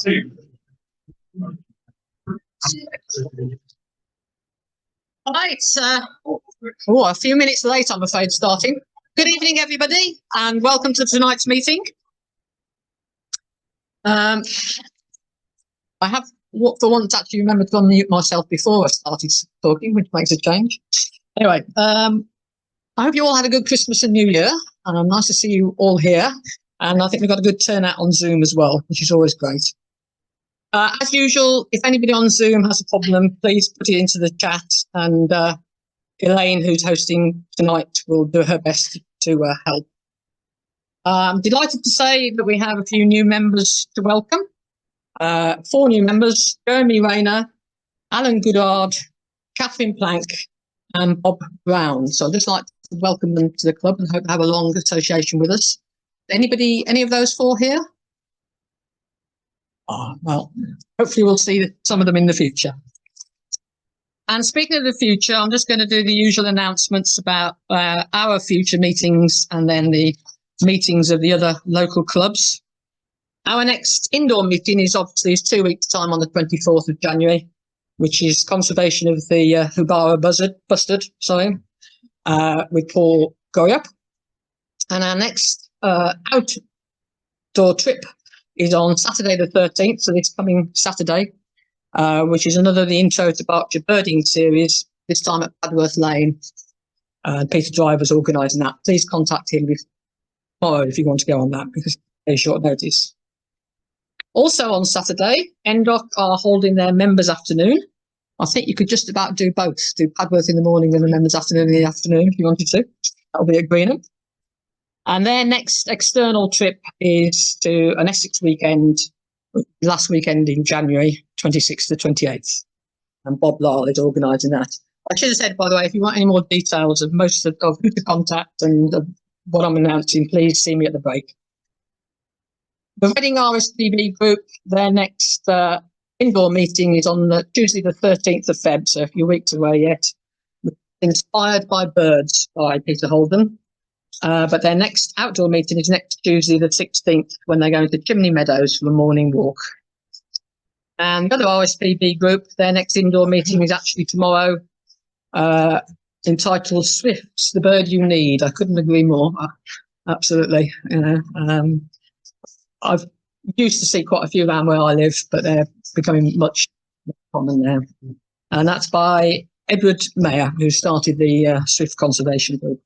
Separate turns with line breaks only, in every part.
Right, a few minutes late, I'm afraid, starting. Good evening, everybody, and welcome to tonight's meeting. I have, for once, actually remembered to unmute myself before I started talking, which makes a change. Anyway, I hope you all had a good Christmas and New Year, and nice to see you all here. And I think we've got a good turnout on Zoom as well, which is always great. As usual, if anybody on Zoom has a problem, please put it into the chat, and Elaine, who's hosting tonight, will do her best to help. I'm delighted to say that we have a few new members to welcome. 4 new members: Jeremy Rayner, Alan Goodard, Catherine Plank, and Bob Brown. So I'd just like to welcome them to the club and hope to have a long association with us. Anybody, any of those 4 here? Oh, well, hopefully we'll see some of them in the future. And speaking of the future, I'm just going to do the usual announcements about our future meetings and then the meetings of the other local clubs. Our next indoor meeting is obviously 2 weeks' time on the 24th of January, which is conservation of the Hubara bustard, with Paul Goyup. And our next outdoor trip is on Saturday the 13th, so this coming Saturday, which is another the Intro to Berkshire Birding series, this time at Padworth Lane. Peter Driver's organising that. Please contact him tomorrow if you want to go on that, because it's very short notice. Also on Saturday, NDOC are holding their members' afternoon. I think you could just about do both, do Padworth in the morning and the members' afternoon in the afternoon if you wanted to. That'll be at Greenham. And their next external trip is to an Essex weekend, last weekend in January, 26th to 28th. And Bob Lyle is organising that. I should have said, by the way, if you want any more details of most of who to contact and what I'm announcing, please see me at the break. The Reading RSPB group, their next indoor meeting is on Tuesday the 13th of Feb, so a few weeks away yet. Inspired by Birds by Peter Holden. But their next outdoor meeting is next Tuesday the 16th, when they're going to Chimney Meadows for a morning walk. And the other RSPB group, their next indoor meeting is actually tomorrow, entitled Swifts, the Bird You Need. I couldn't agree more. Absolutely. You know, I've used to see quite a few around where I live, but they're becoming much more common now. And that's by Edward Mayer, who started the Swift Conservation Group.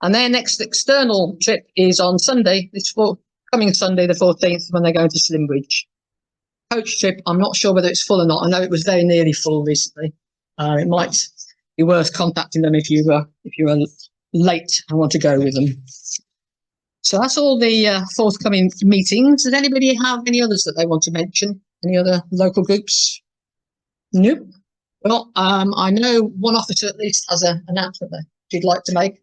And their next external trip is on Sunday, coming Sunday the 14th, when they're going to Slimbridge. Coach trip, I'm not sure whether it's full or not. I know it was very nearly full recently. It might be worth contacting them if you are late and want to go with them. So that's all the forthcoming meetings. Does anybody have any others that they want to mention? Any other local groups? Nope. Well, I know one officer at least has an announcement that she'd like to make.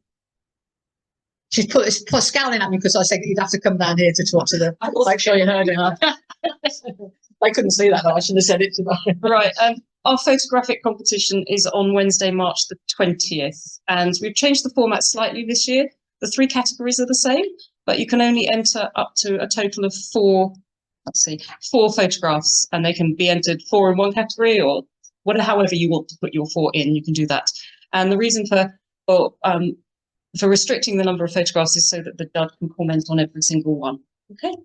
She's put scowling at me because I said you'd have to come down here to talk to them. Make sure you heard it. They couldn't see that, though. I should have said it to them.
Right. Our photographic competition is on Wednesday, March the 20th, and we've changed the format slightly this year. The 3 categories are the same, but you can only enter up to a total of 4 photographs, and they can be entered 4 in one category or however you want to put your 4 in, you can do that. And the reason for restricting the number of photographs is so that the judge can comment on every single one. Okay,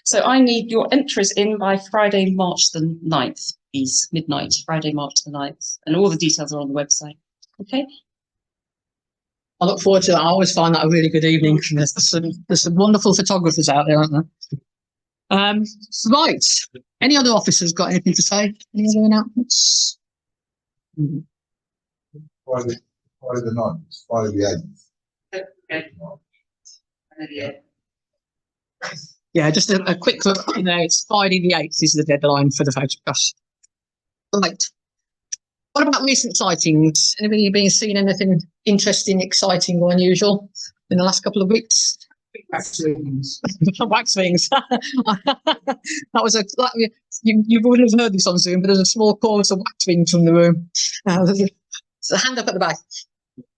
so I need your entries in by Friday, March the 9th, please, midnight, Friday, March the 9th. And all the details are on the website. Okay.
I look forward to that. I always find that a really good evening. There's some wonderful photographers out there, aren't there? Right. Any other officers got anything to say? Any other announcements?
Friday the 9th, Friday the 8th.
Okay. Yeah, just a quick look. You know, it's Friday the 8th is the deadline for the photographs. Right. What about recent sightings? Anybody been seeing anything interesting, exciting, or unusual in the last couple of weeks?
Wax wings.
Wax wings. That was you wouldn't have heard this on Zoom, but there's a small chorus of wax wings from the room. So hand up at the back.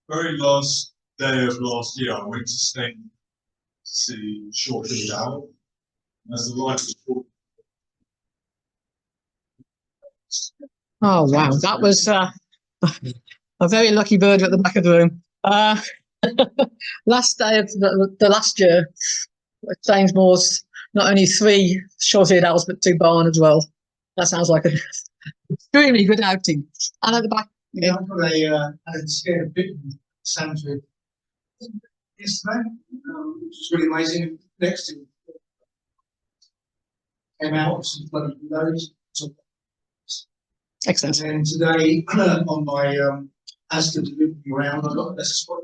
Very last day of last year, I went to Sting to see Short-Lived Owl. As the light was
Oh, wow. That was a very lucky bird at the back of the room. Last day of the last year, Sainsmore's not only 3 short-eared owls, but 2 barn as well. That sounds like an extremely good outing. And at the back,
Yeah, I've got a scared bit Sandford yesterday, which was really amazing. Next to came out of some bloody loads.
excellent.
And today on my Asda delivery round, I got less spot.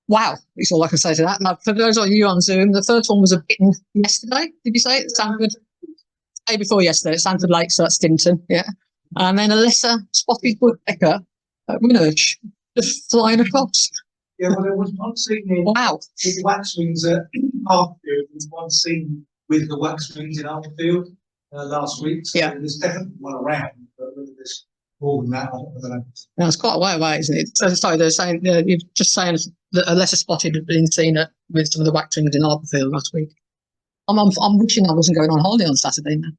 Wow, that's all I can say to that. Now, for those of you on Zoom, the first one was a bitten yesterday. Did you say it? Sandford? Day before yesterday at Sandford Lake, so that's Stinton, yeah. And then a lesser spotted woodpecker at Winnersh, just flying across.
Yeah, well, there was one scene in
Wow.
with the waxwings at Harfield. There was one scene with the waxwings in Harfield last week. So
Yeah.
there's definitely one around, but whether there's more than that, I don't know.
Now, it's quite a way away, isn't it? So, sorry, they're saying, you're just saying that a lesser spotted had been seen with some of the waxwings in Harbourfield last week. I'm wishing I wasn't going on holiday on Saturday now.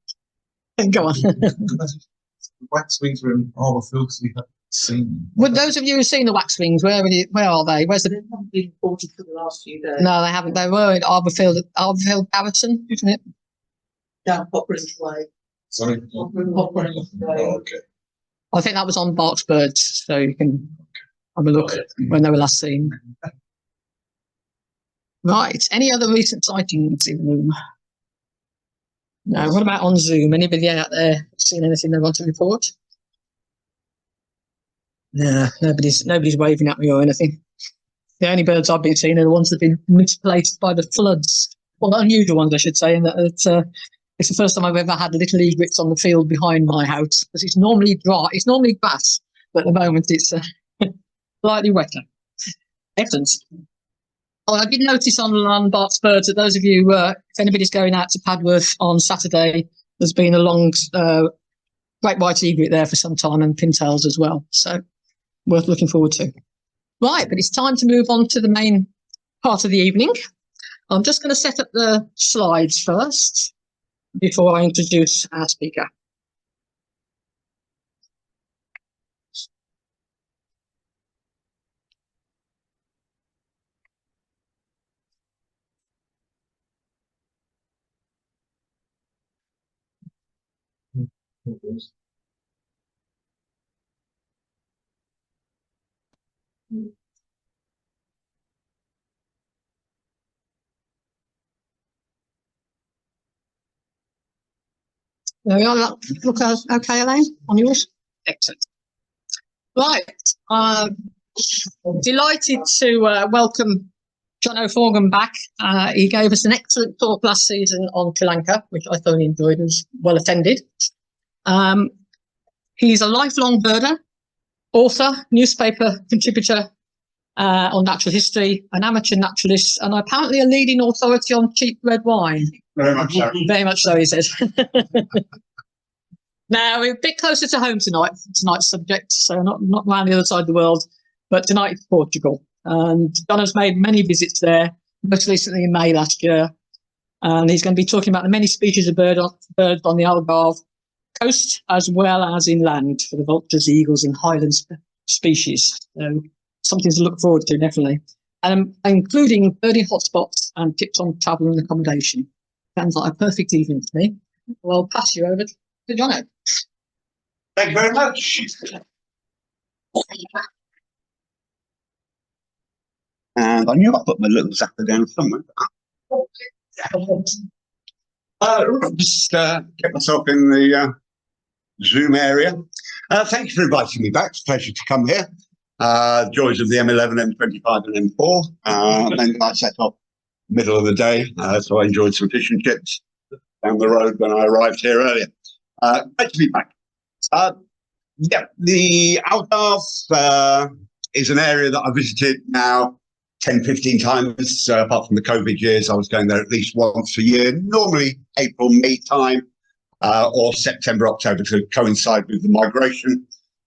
Go on.
The waxwings were in Harbourfield because we haven't seen them.
Would those of you who've seen the waxwings, where are they? Where's the?
They've not been reported for the last few days.
No, they haven't. They were in Harbourfield Garrison, isn't it?
Down Poppering's Way.
Sorry.
Poppering's Way.
Oh, okay.
I think that was on Barks Birds, so you can have a look when they were last seen. Right. Any other recent sightings in the room? No. What about on Zoom? Anybody out there seen anything they want to report? No, nobody's waving at me or anything. The only birds I've been seeing are the ones that have been misplaced by the floods. Well, unusual ones, I should say, in that it's the first time I've ever had little egrets on the field behind my house, because it's normally dry. It's normally grass, but at the moment it's slightly wetter. Excellent. Oh, I did notice on Bart's Birds that those of you, if anybody's going out to Padworth on Saturday, there's been a long great white egret there for some time, and pintails as well. So worth looking forward to. Right, but it's time to move on to the main part of the evening. I'm just going to set up the slides first before I introduce our speaker. There we are. Look okay, Elaine, on yours? Excellent. Right. Delighted to welcome Jono Forgham back. He gave us an excellent talk last season on Sri Lanka, which I thoroughly enjoyed and was well attended. He's a lifelong birder, author, newspaper contributor on natural history, an amateur naturalist, and apparently a leading authority on cheap red wine.
Very much so.
Very much so, he says. Now, we're a bit closer to home tonight's subject, so not around the other side of the world, but tonight it's Portugal. And John has made many visits there, most recently in May last year. And he's going to be talking about the many species of birds on the Algarve coast, as well as inland for the vultures, eagles, and highland species. So something to look forward to, definitely. Including birding hotspots and tips on travel and accommodation. Sounds like a perfect evening to me. Well, I'll pass you over to Jono.
Thank you very much.
And I knew I put my little zapper down somewhere. Just get myself in the Zoom area. Thank you for inviting me back. It's a pleasure to come here. Joys of the M11, M25 and M4. And I set off middle of the day, so I enjoyed some fish and chips down the road when I arrived here earlier. Great to be back. Yeah, the Algarve is an area that I visited now 10, 15 times. Apart from the COVID years, I was going there at least once a year, normally April, May time, or September, October, to coincide with the migration,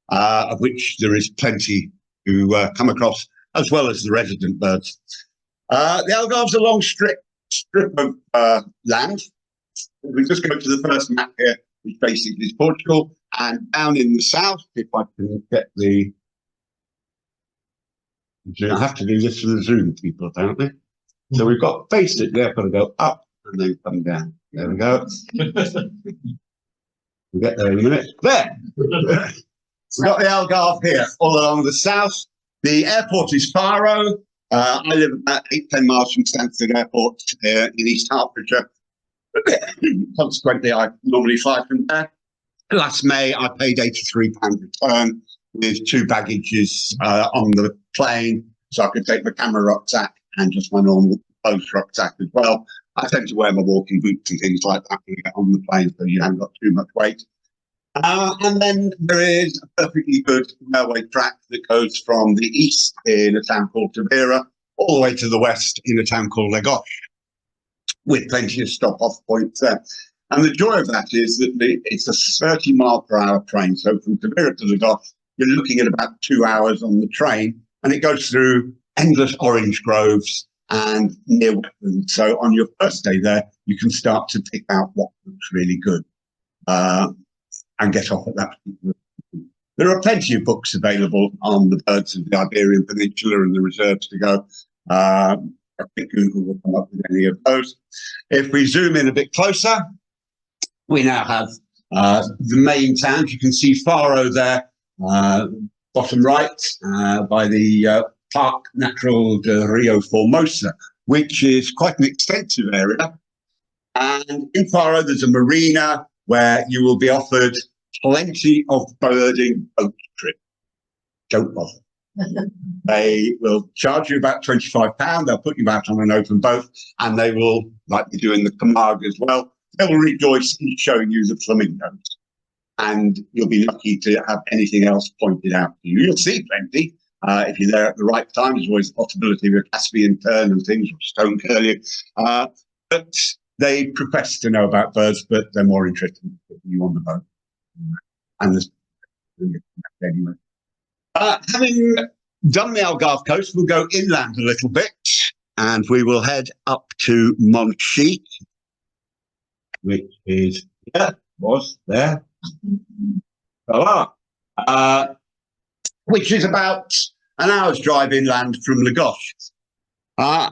of which there is plenty to come across, as well as the resident birds. The Algarve's a long strip of land. We just go to the first map here, which basically is Portugal, and down in the south, if I can get the, I have to do this for the Zoom people, apparently. So we've got basically, I've got to go up and then come down. There we go. We'll get there in a minute. There! We've got the Algarve here, all along the south. The airport is Faro. I live about 8-10 miles from Stansted Airport in East Hertfordshire. Consequently, I normally fly from there. Last May, I paid £83 return with 2 baggages on the plane, so I could take my camera rucksack and just my normal clothes rucksack as well. I tend to wear my walking boots and things like that when you get on the plane, so you haven't got too much weight. And then there is a perfectly good railway track that goes from the east in a town called Tavira all the way to the west in a town called Lagos, with plenty of stop-off points there. And the joy of that is that it's a 30-mile-per-hour train. So from Tavira to Lagos, you're looking at about 2 hours on the train, and it goes through endless orange groves and near wetlands. So on your first day there, you can start to pick out what looks really good and get off at that particular point. There are plenty of books available on the birds of the Iberian Peninsula and the reserves to go. I think Google will come up with any of those. If we zoom in a bit closer, we now have the main towns. You can see Faro there, bottom right, by the Park Natural de Rio Formosa, which is quite an extensive area. And in Faro, there's a marina where you will be offered plenty of birding boat trip. Don't bother. They will charge you about £25. They'll put you out on an open boat, and they will, like they do in the Camargue as well, they will rejoice in showing you the flamingos. And you'll be lucky to have anything else pointed out to you. You'll see plenty. If you're there at the right time, there's always the possibility of a Caspian tern and things, or stone curlew. But they profess to know about birds, but they're more interested in putting you on the boat. And there's anyway. Having done the Algarve coast, we'll go inland a little bit, and we will head up to Monchique, which is there. Which is about an hour's drive inland from Lagos. I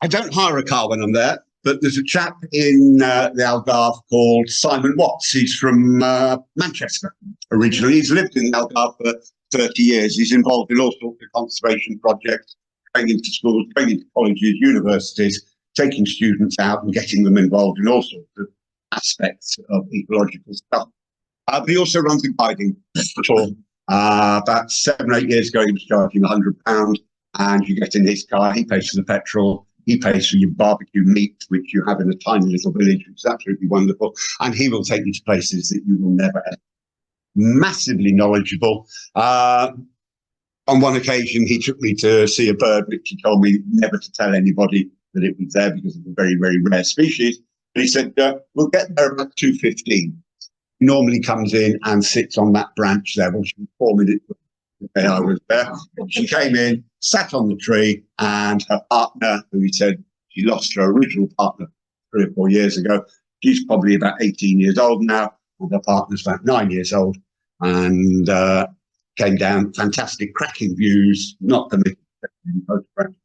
don't hire a car when I'm there, but there's a chap in the Algarve called Simon Watts. He's from Manchester originally. He's lived in the Algarve for 30 years. He's involved in all sorts of conservation projects, going into schools, going into colleges, universities, taking students out and getting them involved in all sorts of aspects of ecological stuff. But he also runs a guiding tour. About 7 or 8 years ago, he was charging £100, and you get in his car, he pays for the petrol, he pays for your barbecue meat, which you have in a tiny little village, which is absolutely wonderful, and he will take you to places that you will never ever. Massively knowledgeable. On one occasion, he took me to see a bird, which he told me never to tell anybody that it was there because it's a very, very rare species. But he said, we'll get there about 2:15. He normally comes in and sits on that branch there, which was 4 minutes the day I was there. She came in, sat on the tree, and her partner, who he said she lost her original partner 3 or 4 years ago, she's probably about 18 years old now, and her partner's about 9 years old, and came down, fantastic, cracking views, not permitted in photographs.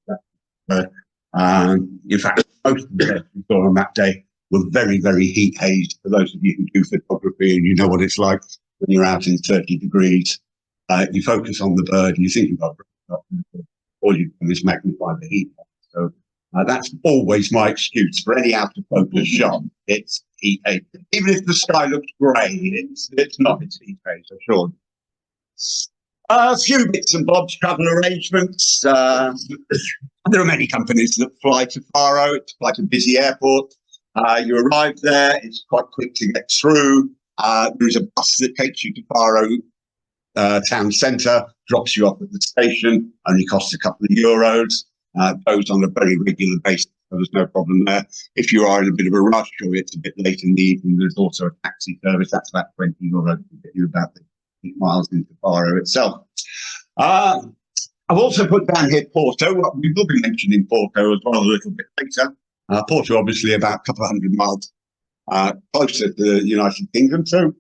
In fact, most of the birds we saw on that day were very, very heat hazed. For those of you who do photography and you know what it's like when you're out in 30 degrees, you focus on the bird and you think you've got all you do is magnify the heat. So that's always my excuse for any out of focus shot. It's heat hazed. Even if the sky looks grey, it's not. It's heat hazed, I'm sure. A few bits and bobs, travel arrangements. There are many companies that fly to Faro. It's quite a busy airport. You arrive there, it's quite quick to get through. There's a bus that takes you to Faro town centre, drops you off at the station, only costs a couple of euros, goes on a very regular basis, so there's no problem there. If you are in a bit of a rush or it's a bit late in the evening, there's also a taxi service. That's about 20 euros to get you about 8 miles into Faro itself. I've also put down here Porto. We will be mentioning Porto as well a little bit later. Porto, obviously, about a couple of 100 miles closer to the United Kingdom, so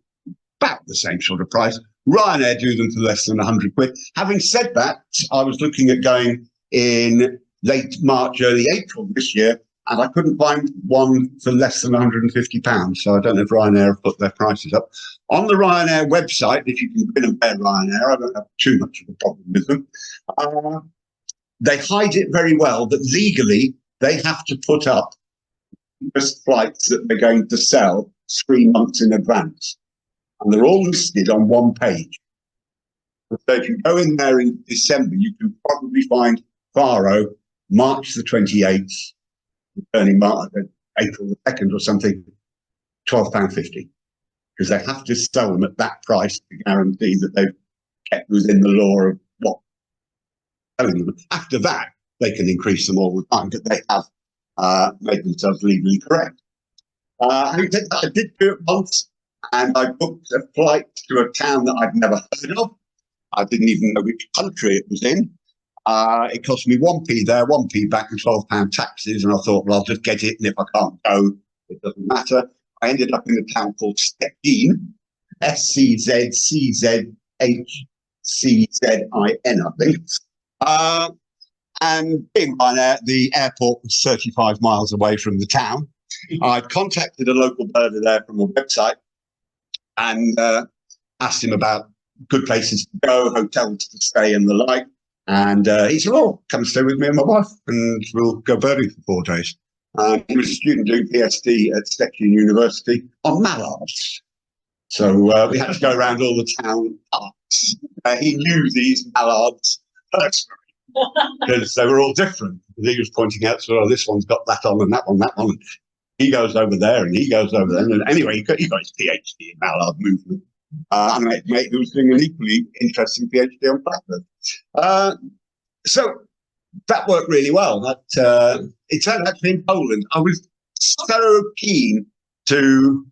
about the same sort of price. Ryanair do them for less than 100 quid. Having said that, I was looking at going in late March, early April this year, and I couldn't find one for less than £150. So I don't know if Ryanair have put their prices up. On the Ryanair website, if you can grin and bear Ryanair, I don't have too much of a problem with them. They hide it very well, that legally they have to put up first flights that they're going to sell 3 months in advance. And they're all listed on one page. So if you go in there in December, you can probably find Faro, March the 28th, returning April the 2nd or something, £12.50. Because they have to sell them at that price to guarantee that they've kept within the law of what they're selling them. After that, they can increase them all the time, but they have made themselves legally correct. I did do it once, and I booked a flight to a town that I'd never heard of. I didn't even know which country it was in. It cost me 1p there, 1p back, and £12 taxes. And I thought, well, I'll just get it. And if I can't go, it doesn't matter. I ended up in a town called Szczecin, SCZCZHCZIN, I think. And being Ryanair, the airport was 35 miles away from the town. I contacted a local birder there from a website and asked him about good places to go, hotels to stay and the like. And he said, oh, come stay with me and my wife and we'll go birding for 4 days. He was a student doing PhD at Szczecin University on mallards. So we had to go around all the town parks. He knew these mallards personally because they were all different. He was pointing out, so this one's got that on and that one, that one. He goes over there and he goes over there. And anyway, he got his PhD in mallard movement. And a mate who was doing an equally interesting PhD on blackbird. So that worked really well. That it turned out to be in Poland. I was so keen to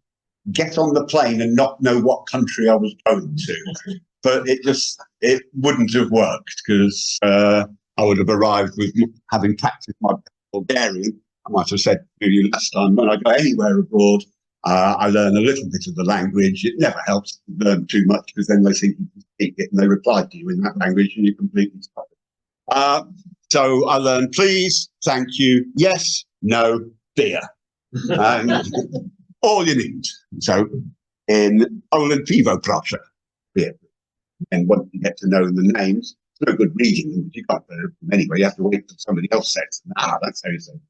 get on the plane and not know what country I was going to, but it wouldn't have worked because I would have arrived with having practiced my Bulgarian. I might have said to you last time, when I go anywhere abroad, I learn a little bit of the language. It never helps to learn too much because then they think you can speak it and they reply to you in that language and you completely stop it. So I learned please, thank you, yes, no, beer. And all you need. So in Poland, piwo proszę, beer. And once you get to know the names, it's no good reading them. You can't learn them anyway. You have to wait till somebody else says, that's how you say it.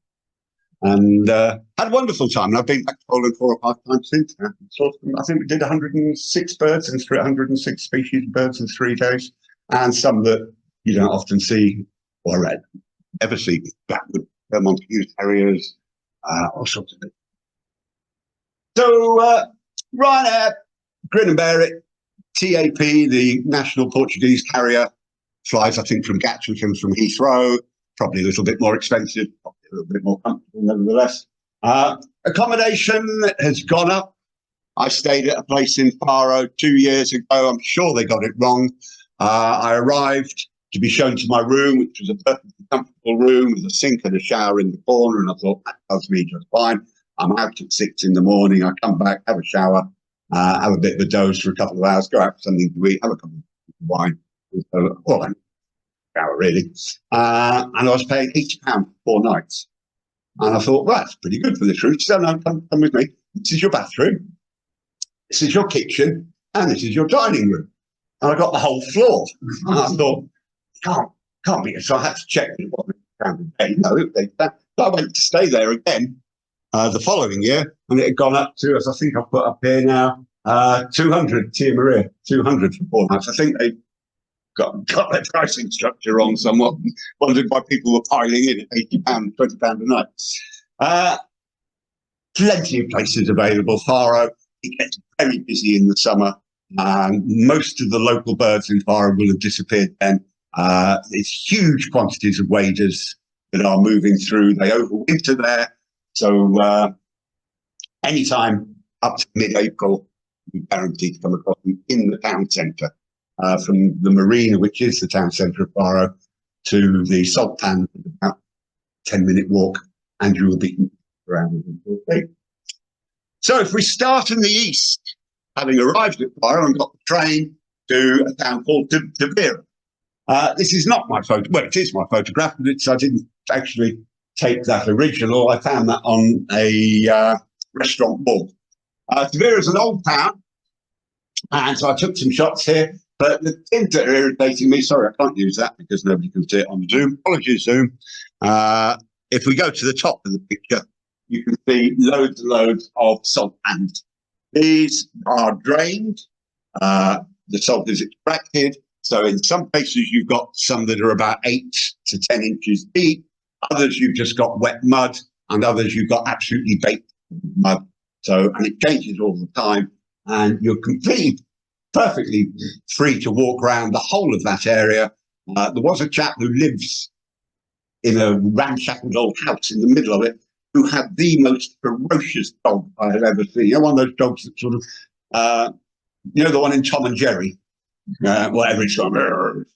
And had a wonderful time. And I've been back to Poland 4 or 5 times since. I think we did 106 birds and 106 species of birds in 3 days. And some that you don't often see or ever see. Blackwood, Montague terriers, all sorts of things. So Ryanair, grin and bear it. TAP, the national Portuguese carrier, flies, I think, from Gatwick and from Heathrow. Probably a little bit more expensive, probably a little bit more comfortable nevertheless. Accommodation has gone up. I stayed at a place in Faro 2 years ago. I'm sure they got it wrong. I arrived to be shown to my room, which was a perfectly comfortable room with a sink and a shower in the corner. And I thought, that does me just fine. I'm out at 6 in the morning. I come back, have a shower, have a bit of a doze for a couple of hours, go out for something to eat, have a cup of wine. All hour really, and I was paying £80 for 4 nights, and I thought, well, that's pretty good for this room. So no, come with me. This is your bathroom, this is your kitchen, and this is your dining room. And I got the whole floor. And I thought, can't be. So I had to check what £80 a day. No, so I went to stay there again the following year, and it had gone up to, as I think I've put up here now, 200 Tia Maria, 200 for 4 nights. I think they got their pricing structure wrong somewhat. Wondered why people were piling in at £80, £20 a night. Plenty of places available. Faro, it gets very busy in the summer. Most of the local birds in Faro will have disappeared then. There's huge quantities of waders that are moving through. They overwinter there. So anytime up to mid-April, you're guaranteed to come across them in the town centre. From the marina, which is the town centre of Faro, to the salt pan, about 10-minute walk, and you will be around. So if we start in the east, having arrived at Byron and got the train to a town called Tavira. This is not my photo. Well, it is my photograph, but I didn't actually take that original. I found that on a restaurant board. Tavira is an old town, and so I took some shots here. But the things that are irritating me, sorry, I can't use that because nobody can see it on Zoom. Apologies, Zoom. If we go to the top of the picture, you can see loads and loads of salt pans. These are drained. The salt is extracted. So in some places, you've got some that are about 8 to 10 inches deep. Others, you've just got wet mud, and others, you've got absolutely baked mud. So, and it changes all the time. And you're perfectly free to walk around the whole of that area. There was a chap who lives in a ramshackle old house in the middle of it, who had the most ferocious dog I have ever seen. You know, one of those dogs that sort of, you know, the one in Tom and Jerry, whatever it's called,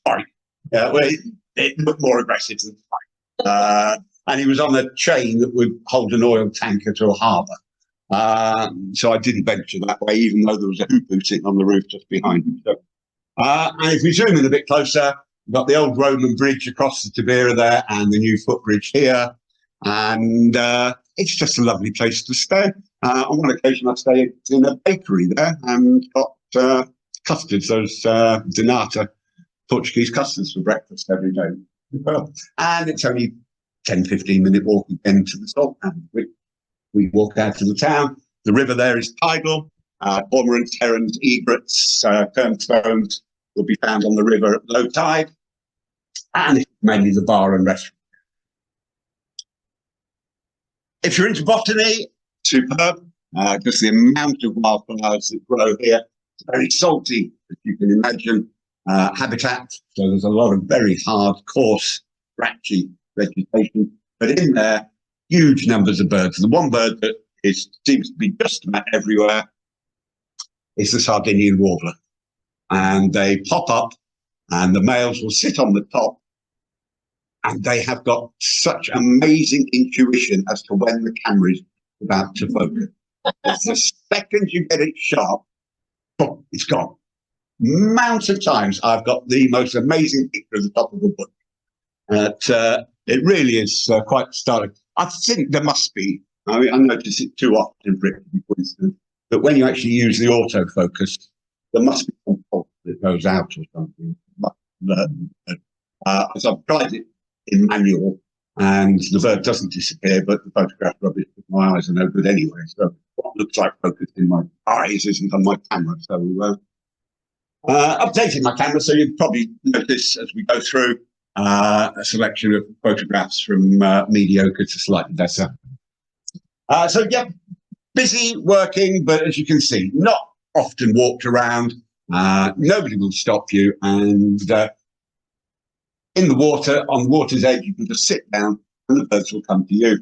fight. Well, it looked more aggressive than fight. And he was on a chain that would hold an oil tanker to a harbour. So I didn't venture that way, even though there was a hoopoo sitting on the roof just behind him. So, and if we zoom in a bit closer, we've got the old Roman bridge across the Tavira there and the new footbridge here. And it's just a lovely place to stay. On one occasion, I stayed in a bakery there and got custards, those donata Portuguese custards for breakfast every day. And it's only 10-15 minute walk again to the salt pan. We walk out to the town. The river there is tidal. Cormorants, herons, egrets, kernstones will be found on the river at low tide. And it's mainly the bar and restaurant. If you're into botany, superb. Just the amount of wildflowers that grow here. It's very salty, as you can imagine. Habitat, so there's a lot of very hard, coarse, scratchy vegetation. But in there, huge numbers of birds. The one bird that seems to be just about everywhere is the Sardinian warbler. And they pop up, and the males will sit on the top, and they have got such amazing intuition as to when the camera is about to focus. The second you get it sharp, boom, it's gone. Amount of times I've got the most amazing picture of the top of the book. It really is quite startling. I think there must be, I mean, I notice it too often for it to be coincident, that when you actually use the autofocus, there must be some fault that goes out or something. As I've tried it in manual, and the bird doesn't disappear, but the photograph rubbish because my eyes are no good anyway. So what looks like focused in my eyes isn't on my camera. So updating my camera, so you'll probably notice as we go through a selection of photographs from mediocre to slightly better. So yeah, busy working, but as you can see, not often walked around. Nobody will stop you, and in the water, on the water's edge, you can just sit down and the birds will come to you.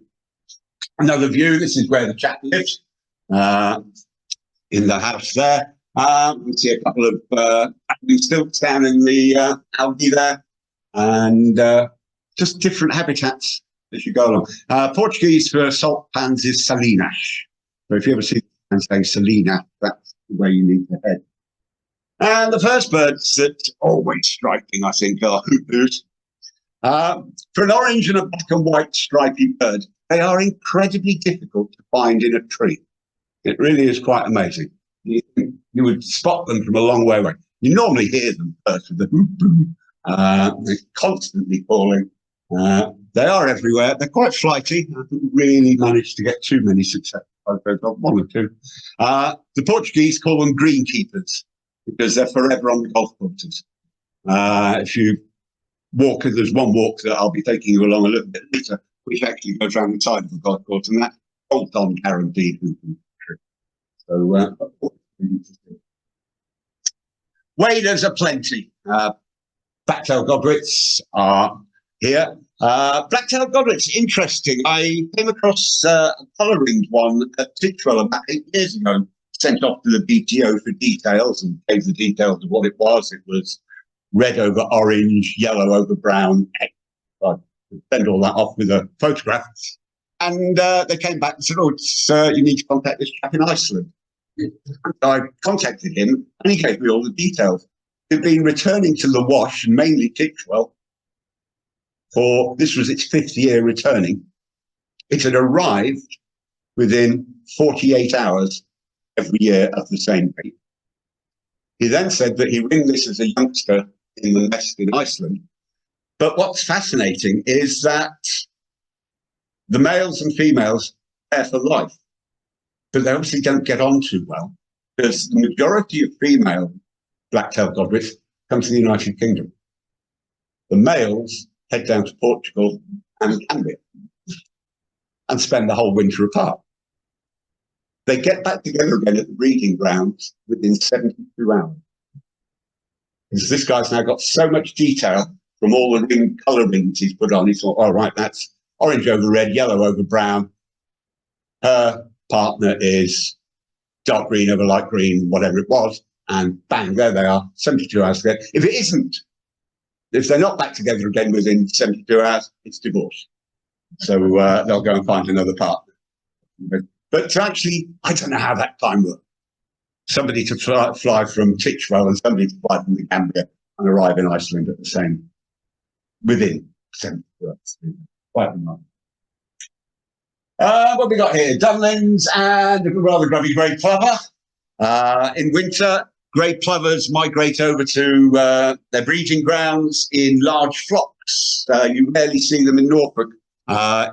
Another view, this is where the chap lives, in the house there. You can see a couple of stilts down in the algae there, and just different habitats as you go along. Portuguese for salt pans is salinas. So if you ever see and say salina, that's the way you need to head. And the first birds that always striking, I think, are hoopoos. For an orange and a black and white stripy bird, they are incredibly difficult to find in a tree. It really is quite amazing. You would spot them from a long way away. You normally hear them first with the hoopoo. They're constantly calling. They are everywhere. They're quite flighty. I haven't really managed to get too many successful photos of, one or two. The Portuguese call them greenkeepers, because they're forever on the golf courses. If you walk, there's one walk that I'll be taking you along a little bit later, which actually goes around the side of the golf course, and that's bolt-on guaranteed. So, waders are plenty. Black-tailed godwits are here. Black-tailed godwits, interesting. I came across a colour-ringed one at Kestrel about 8 years ago. Sent off to the BTO for details and gave the details of what it was. It was red over orange, yellow over brown. I sent all that off with a photograph. And they came back and said, "Oh, you need to contact this chap in Iceland." I contacted him, and he gave me all the details. He'd been returning to the Wash, and mainly Kestrel, for this was its 5th year returning. It had arrived within 48 hours every year of the same date. He then said that he ring this as a youngster in the nest in Iceland. But what's fascinating is that the males and females pair for life, but they obviously don't get on too well, because the majority of female black-tailed godwits come to the United Kingdom. The males head down to Portugal and Gambia and spend the whole winter apart. They get back together again at the breeding grounds within 72 hours. Because this guy's now got so much detail from all the ring colour rings he's put on. He thought, all right, that's orange over red, yellow over brown. Her partner is dark green over light green, whatever it was. And bang, there they are, 72 hours ago. If it isn't, if they're not back together again within 72 hours, it's divorce. So they'll go and find another partner. But to actually, I don't know how that time works. Somebody to fly from Kestrel and somebody to fly from the Gambia and arrive in Iceland at the same, within 72 hours. Quite remarkable. What we got here? Dunlins and a rather grubby grey plover. In winter, grey plovers migrate over to their breeding grounds in large flocks. You rarely see them in Norfolk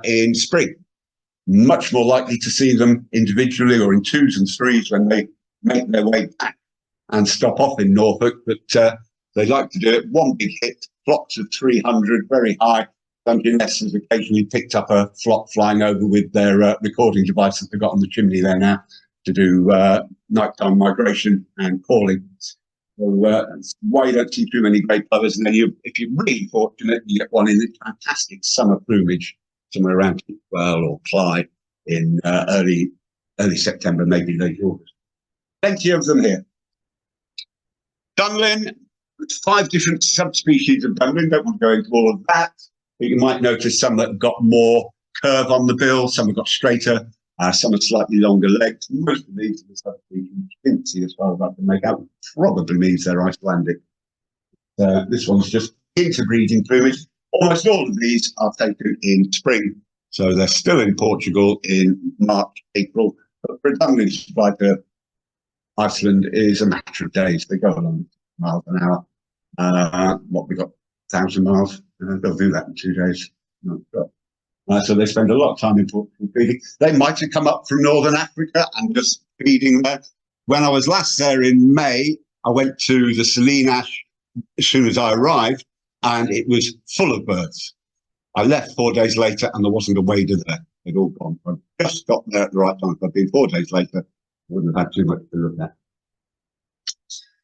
in spring. Much more likely to see them individually or in 2s and 3s when they make their way back and stop off in Norfolk. But they like to do it one big hit, flocks of 300, very high. Dungeness has occasionally picked up a flock flying over with their recording device that they've got on the chimney there now to do nighttime migration and calling. So that's why you don't see too many grey plovers. And then if you're really fortunate, you get one in the fantastic summer plumage, somewhere around Kestrel or Clyde in early September, maybe late August. Plenty of them here. Dunlin, 5 different subspecies of Dunlin. Don't want to go into all of that. But you might notice some that have got more curve on the bill, some have got straighter, some have slightly longer legs. Most of these are the subspecies didn't see as far as I can make out. Probably means they're Icelandic. This one's just interbreeding plumage. Almost all of these are taken in spring, so they're still in Portugal in March, April. But for a Dunlin supply to Iceland is a matter of days. They go along miles an hour. What we got, 1,000 miles. They'll do that in 2 days. So they spend a lot of time in Portugal feeding. They might have come up from Northern Africa and just feeding there. When I was last there in May, I went to the Saline Ash as soon as I arrived, and it was full of birds. I left 4 days later, and there wasn't a wader there. They'd all gone. I just got there at the right time. If I'd been 4 days later, I wouldn't have had too much to look at.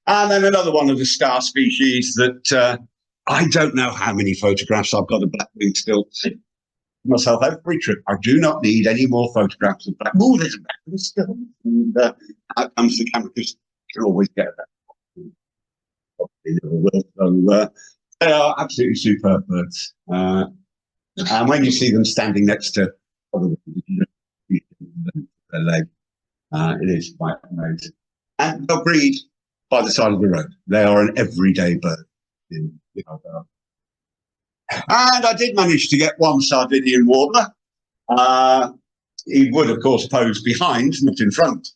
And then another one of the star species that I don't know how many photographs I've got of blackwing still. Myself every trip. I do not need any more photographs of black. Oh, there's a blackwing still. And out comes the camera, because you can always get that. Probably never will. So they are absolutely superb birds. And when you see them standing next to other their leg, it is quite amazing. And they'll breed by the side of the road. They are an everyday bird in the Algarve. And I did manage to get one Sardinian warbler. He would, of course, pose behind, not in front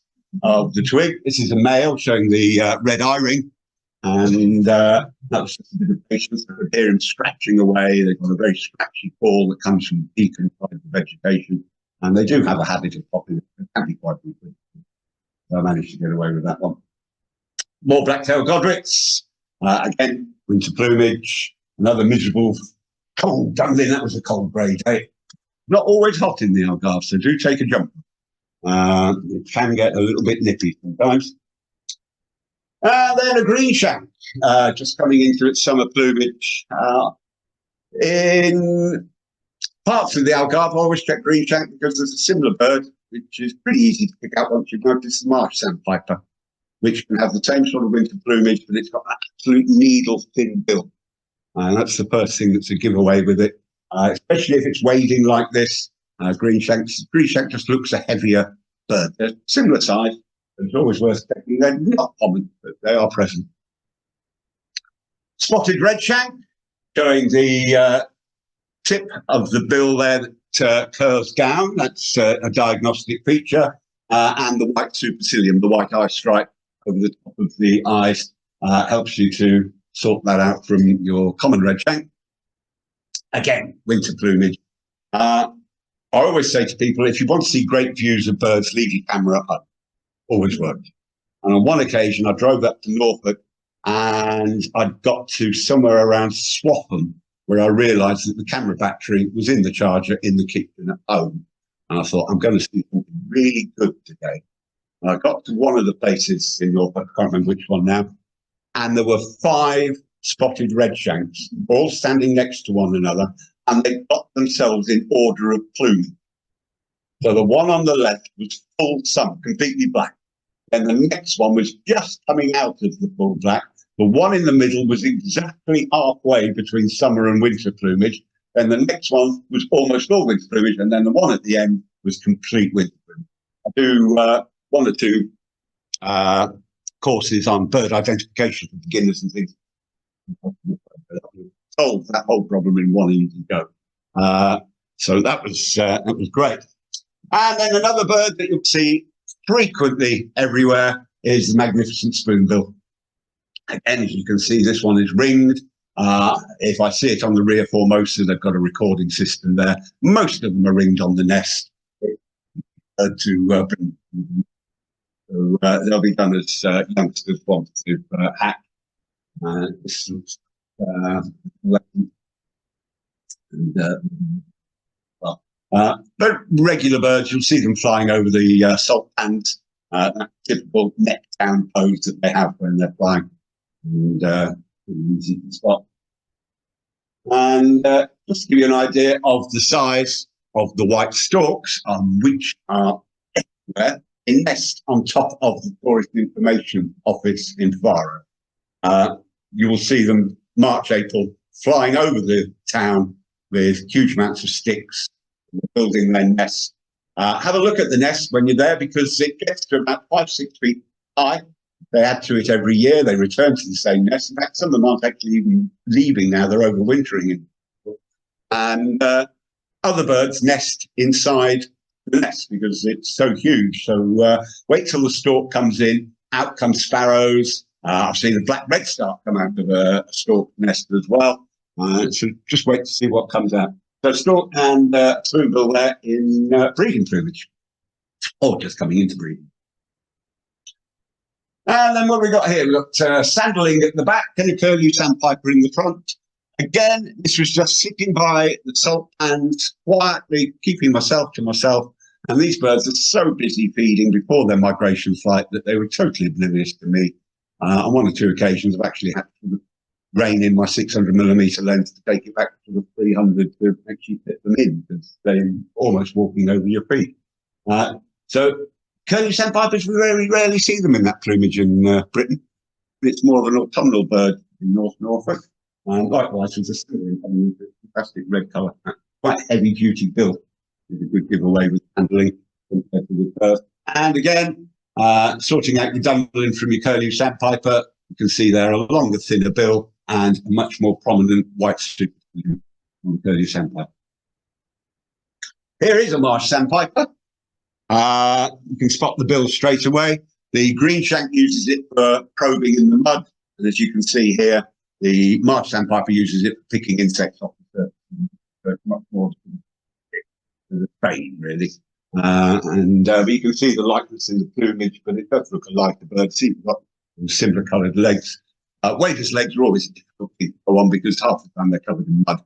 of the twig. This is a male showing the red eye ring. And that was just a bit of patience. I could hear him scratching away. They've got a very scratchy call that comes from deep inside the vegetation. And they do have a habit of popping. It can be quite good. So I managed to get away with that one. More black-tailed godwits. Again, winter plumage. Another miserable cold Dunlin. That was a cold grey day. Not always hot in the Algarve, so do take a jump. It can get a little bit nippy sometimes. Then a green shank, just coming into its summer plumage. In parts of the Algarve, I always check green shank because there's a similar bird, which is pretty easy to pick out once you've noticed the marsh sandpiper, which can have the same sort of winter plumage, but it's got an absolute needle-thin bill. And that's the first thing that's a giveaway with it, especially if it's wading like this. Greenshank. Greenshank just looks a heavier bird. They're similar size. It's always worth checking. They're not common, but they are present. Spotted redshank, showing the tip of the bill there that curves down. That's a diagnostic feature. And the white supercilium, the white eye stripe over the top of the eyes, helps you to sort that out from your common redshank. Again, winter plumage. I always say to people, if you want to see great views of birds, leave your camera at home. Always works. And on one occasion, I drove up to Norfolk and I got to somewhere around Swaffham, where I realised that the camera battery was in the charger in the kitchen at home. And I thought, I'm going to see something really good today. And I got to one of the places in Norfolk, I can't remember which one now, and there were 5 spotted redshanks, all standing next to one another, and they got themselves in order of plumage. So the one on the left was full sun, completely black. And the next one was just coming out of the full black. The one in the middle was exactly halfway between summer and winter plumage. And the next one was almost all winter plumage. And then the one at the end was complete winter plumage. I do 1 or 2 courses on bird identification for beginners and things. Solved that whole problem in one easy go. So that was great. And then another bird that you'll see frequently everywhere is the magnificent spoonbill. Again, as you can see, this one is ringed. If I see it on the rear Formosa, they've got a recording system there. Most of them are ringed on the nest to bring. So they'll be done as youngsters want to hatch. This is but regular birds, you'll see them flying over the salt pans, that typical neck down pose that they have when they're flying, and easy to spot. And just to give you an idea of the size of the white storks, which are everywhere, they nest on top of the Tourist Information Office in Faro. You will see them March, April, flying over the town with huge amounts of sticks, building their nest. Have a look at the nest when you're there, because it gets to about 5-6 feet high. They add to it every year. They return to the same nest. In fact, some of them aren't actually even leaving now. They're overwintering. And other birds nest inside the nest because it's so huge. So wait till the stork comes in. Out come sparrows. I've seen a black redstart come out of a stork nest as well. So just wait to see what comes out. So stork and spoonbill there in breeding plumage, or just coming into breeding. And then what have we got here? We've got sandalling at the back and a curlew sandpiper in the front. Again, this was just sitting by the salt pans, quietly keeping myself to myself. And these birds are so busy feeding before their migration flight that they were totally oblivious to me. On 1 or 2 occasions, I've actually had to rein in my 600mm lens to take it back to the 300 to actually fit them in, because they're almost walking over your feet. So curlew sandpipers, we very rarely see them in that plumage in Britain. It's more of an autumnal bird in North Norfolk. Likewise with the stirling coming with a fantastic red colour. Quite heavy duty bill is a good giveaway with handling compared to the bird. And again, sorting out your Dunlin from your curlew sandpiper, you can see there a longer, thinner bill and a much more prominent white strip on the curlew sandpiper. Here is a marsh sandpiper. You can spot the bill straight away. The greenshank uses it for probing in the mud, and as you can see here, the marsh sandpiper uses it for picking insects off the surface. So it's much more the pain, really. But you can see the likeness in the plumage, but it does look a lighter bird. See, it's got similar coloured legs. Waders' legs are always a difficult thing to go on because half the time they're covered in mud.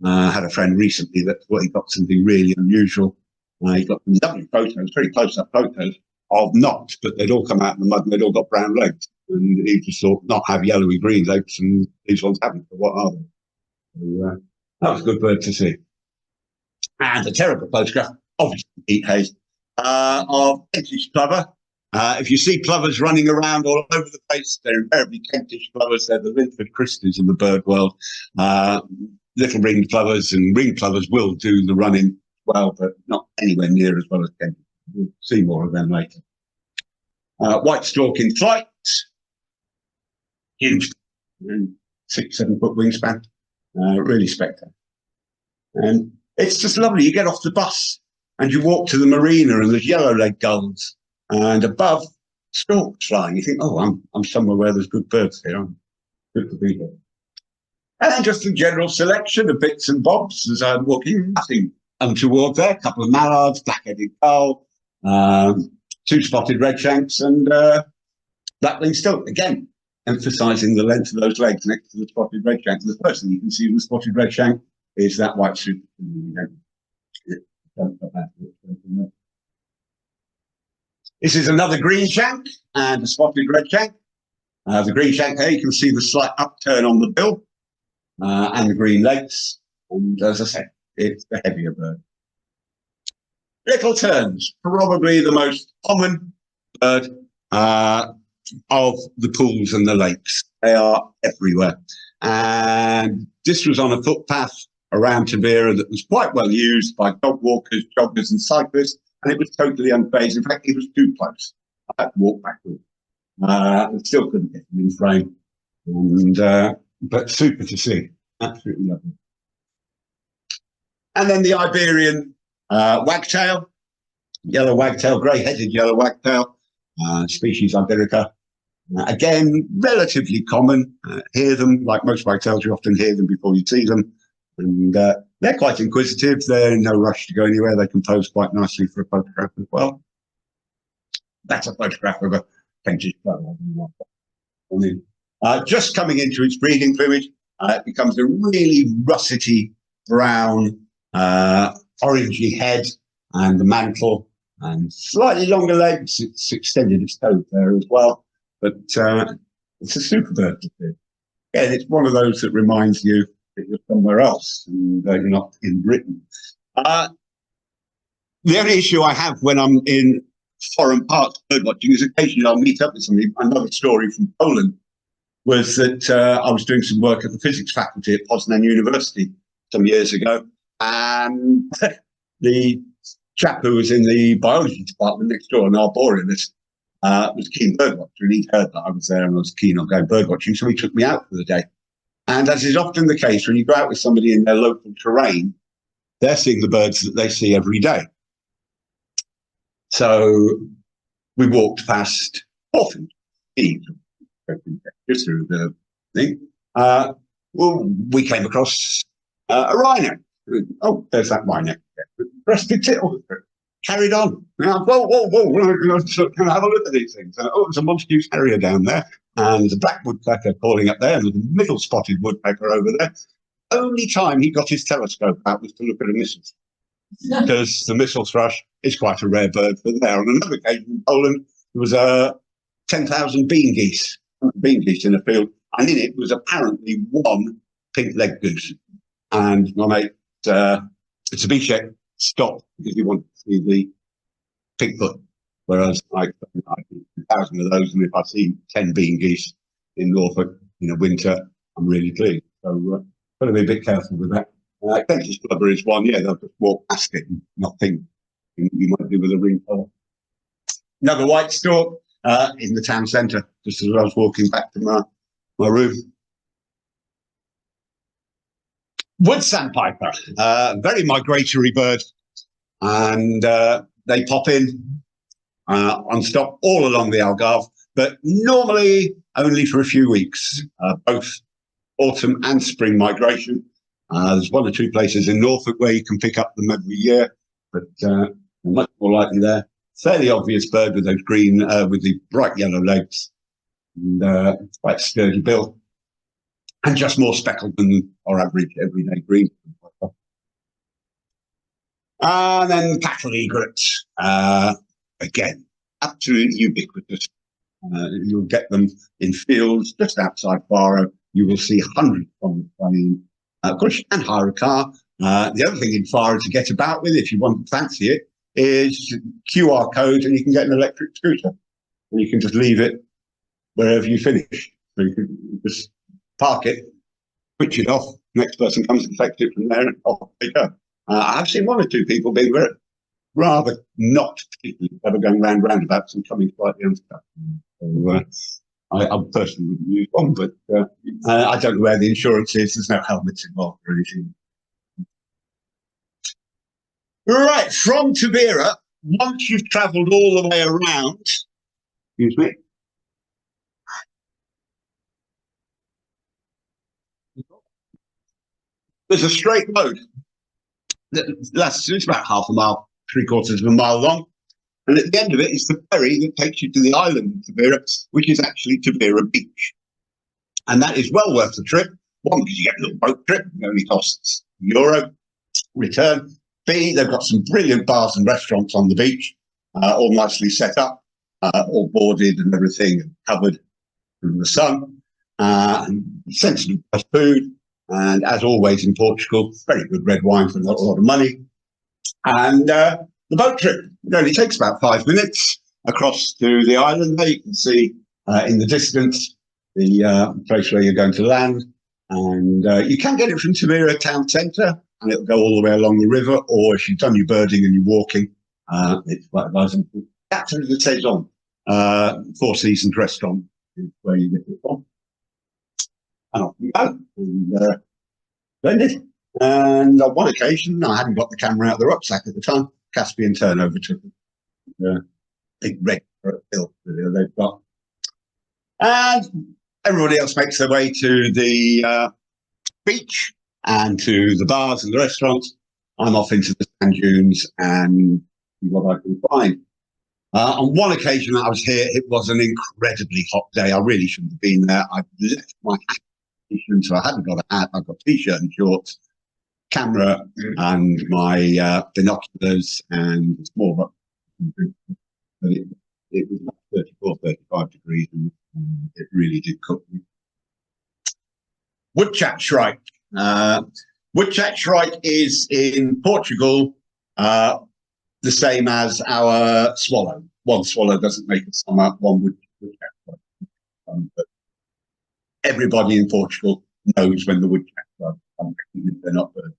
I had a friend recently that thought he got something really unusual. He got some lovely photos, very close-up photos of knots, but they'd all come out in the mud and they'd all got brown legs. And he just thought, not have yellowy green legs, and these ones haven't. So what are they? So, that was a good bird to see. And a terrible photograph, obviously heat haze, of Kentish plover. If you see plovers running around all over the place, they're invariably Kentish plovers. They're the Linford Christies in the bird world. Little ringed plovers and ringed plovers will do the running well, but not anywhere near as well as Kent. We'll see more of them later. White stork in flight, huge, 6-7 foot wingspan, really spectacular. And it's just lovely. You get off the bus and you walk to the marina, and there's yellow-legged gulls, and above, storks flying. You think, oh, I'm somewhere where there's good birds here. I'm good to be here. And then just a general selection of bits and bobs as I'm walking. Nothing untoward there. A couple of mallards, black-headed gull, 2 spotted redshanks, and black-winged stilt. Again, emphasising the length of those legs next to the spotted redshank. The first thing you can see with the spotted redshank is that white super. This is another green shank and a spotted redshank. The green shank here, you can see the slight upturn on the bill and the green legs. And as I said, it's the heavier bird. Little terns, probably the most common bird of the pools and the lakes. They are everywhere. And this was on a footpath around Tabira that was quite well used by dog walkers, joggers and cyclists, and it was totally unfazed. In fact, it was too close. I had to walk backwards. And still couldn't get them in frame. And, but super to see. Absolutely lovely. And then the Iberian wagtail, yellow wagtail, grey-headed yellow wagtail, species Iberica. Again, relatively common. Hear them, like most wagtails, you often hear them before you see them. And they're quite inquisitive. They're in no rush to go anywhere. They can pose quite nicely for a photograph as well. That's a photograph of a painted flower. Just coming into its breeding plumage, it becomes a really russety brown, orangey head and the mantle, and slightly longer legs. It's extended its toes there as well. But it's a super bird to see. Again, it's one of those that reminds you that you're somewhere else and you're not in Britain. The only issue I have when I'm in foreign parts bird watching is occasionally I'll meet up with somebody. Another story from Poland was that I was doing some work at the physics faculty at Poznan University some years ago, and the chap who was in the biology department next door, an arborealist, was a keen bird watcher, and he'd heard that I was there and I was keen on going bird watching, so he took me out for the day. And as is often the case, when you go out with somebody in their local terrain, they're seeing the birds that they see every day. So we walked past often, just through the thing. Well, we came across a rhino. Oh, there's that rhino. Breasted tittle. Carried on. Whoa, whoa, whoa. Can I have a look at these things? Oh, there's a monstrous harrier down there. And the black woodpecker calling up there, and the middle spotted woodpecker over there. Only time he got his telescope out was to look at a missile. Because the missile thrush is quite a rare bird for there. On another occasion in Poland, there was 10,000 bean geese in a field, and in it was apparently one pink-legged goose. And my mate, Zbyszek, stopped because he wanted to see the pink foot. Whereas I think 1,000 of those, and if I see 10 bean geese in Norfolk in a winter, I'm really pleased. So got to be a bit careful with that. Texas blubber is one, yeah, they'll just walk past it and not think you might do with a ring collar. Another white stork in the town centre, just as I was walking back to my room. Wood sandpiper, very migratory bird, and they pop in on stock all along the Algarve, but normally only for a few weeks, both autumn and spring migration. There's one or two places in Norfolk where you can pick up them every year, but much more likely there. Fairly obvious bird with those green, with the bright yellow legs, and quite sturdy bill, and just more speckled than our average everyday green. And then cattle egrets, again, absolutely ubiquitous. You'll get them in fields just outside Faro. You will see hundreds of them flying. Of course, you can hire a car. The other thing in Faro to get about with, if you want to fancy it, is QR code, and you can get an electric scooter. And you can just leave it wherever you finish. So you can just park it, switch it off, next person comes and collects it from there, and off they go. I've seen one or two people being rather not particularly clever, going round roundabouts and coming slightly unstuck. So, I personally wouldn't use one, but I don't know where the insurance is. There's no helmets involved or anything. Right, from Tabira, once you've travelled all the way around, excuse me. There's a straight road it's about half a mile, 3/4 of a mile long. And at the end of it is the ferry that takes you to the island of Tabira, which is actually Tabira Beach. And that is well worth the trip. One, because you get a little boat trip, it only costs €1 return. B, they've got some brilliant bars and restaurants on the beach, all nicely set up, all boarded and everything, and covered from the sun, and sensible food. And as always in Portugal, very good red wine for not a lot of money. And the boat trip, it only takes about 5 minutes across to the island. There you can see in the distance the place where you're going to land. And you can get it from Tabira town centre, and it'll go all the way along the river. Or if you've done your birding and you're walking, it's quite advisable. Actually, the saison, Four Seasons restaurant is where you get it from. And off we go. And, splendid. And on one occasion, I hadn't got the camera out of the rucksack at the time. Caspian turnover took a big red bill that they've got. And everybody else makes their way to the beach and to the bars and the restaurants. I'm off into the sand dunes and see what I can find. On one occasion I was here, it was an incredibly hot day. I really shouldn't have been there. I left my hat, so I hadn't got a hat. I've got t-shirt and shorts, camera and my binoculars and a small rock. But it was about 34, 35 degrees and it really did cook me. Woodchat shrike. Woodchat shrike is in Portugal the same as our swallow. One swallow doesn't make a summer, one woodchat shrike. But everybody in Portugal knows when the woodchat shrike come. They're not birds.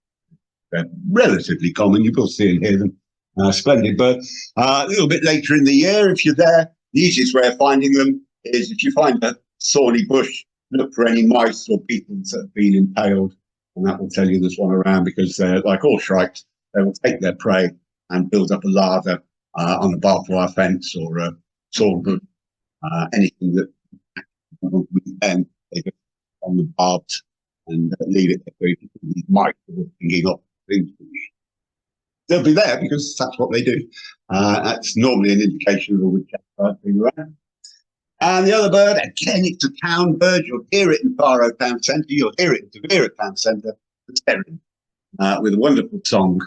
They're relatively common. You will see and hear them. Splendid bird. A little bit later in the year, if you're there, the easiest way of finding them is if you find a thorny bush, look for any mice or beetles that have been impaled, and that will tell you there's one around, because they're like all shrikes, they will take their prey and build up a larva on a barbed wire fence or a sawwood, anything that then they go on the barbed and leave it there. So if you see these mice hanging off things, they'll be there because that's what they do. That's normally an indication of a woodchat being around. And the other bird, again, it's a town bird. You'll hear it in Faro town centre. You'll hear it in Tabira town centre. The terin, with a wonderful song,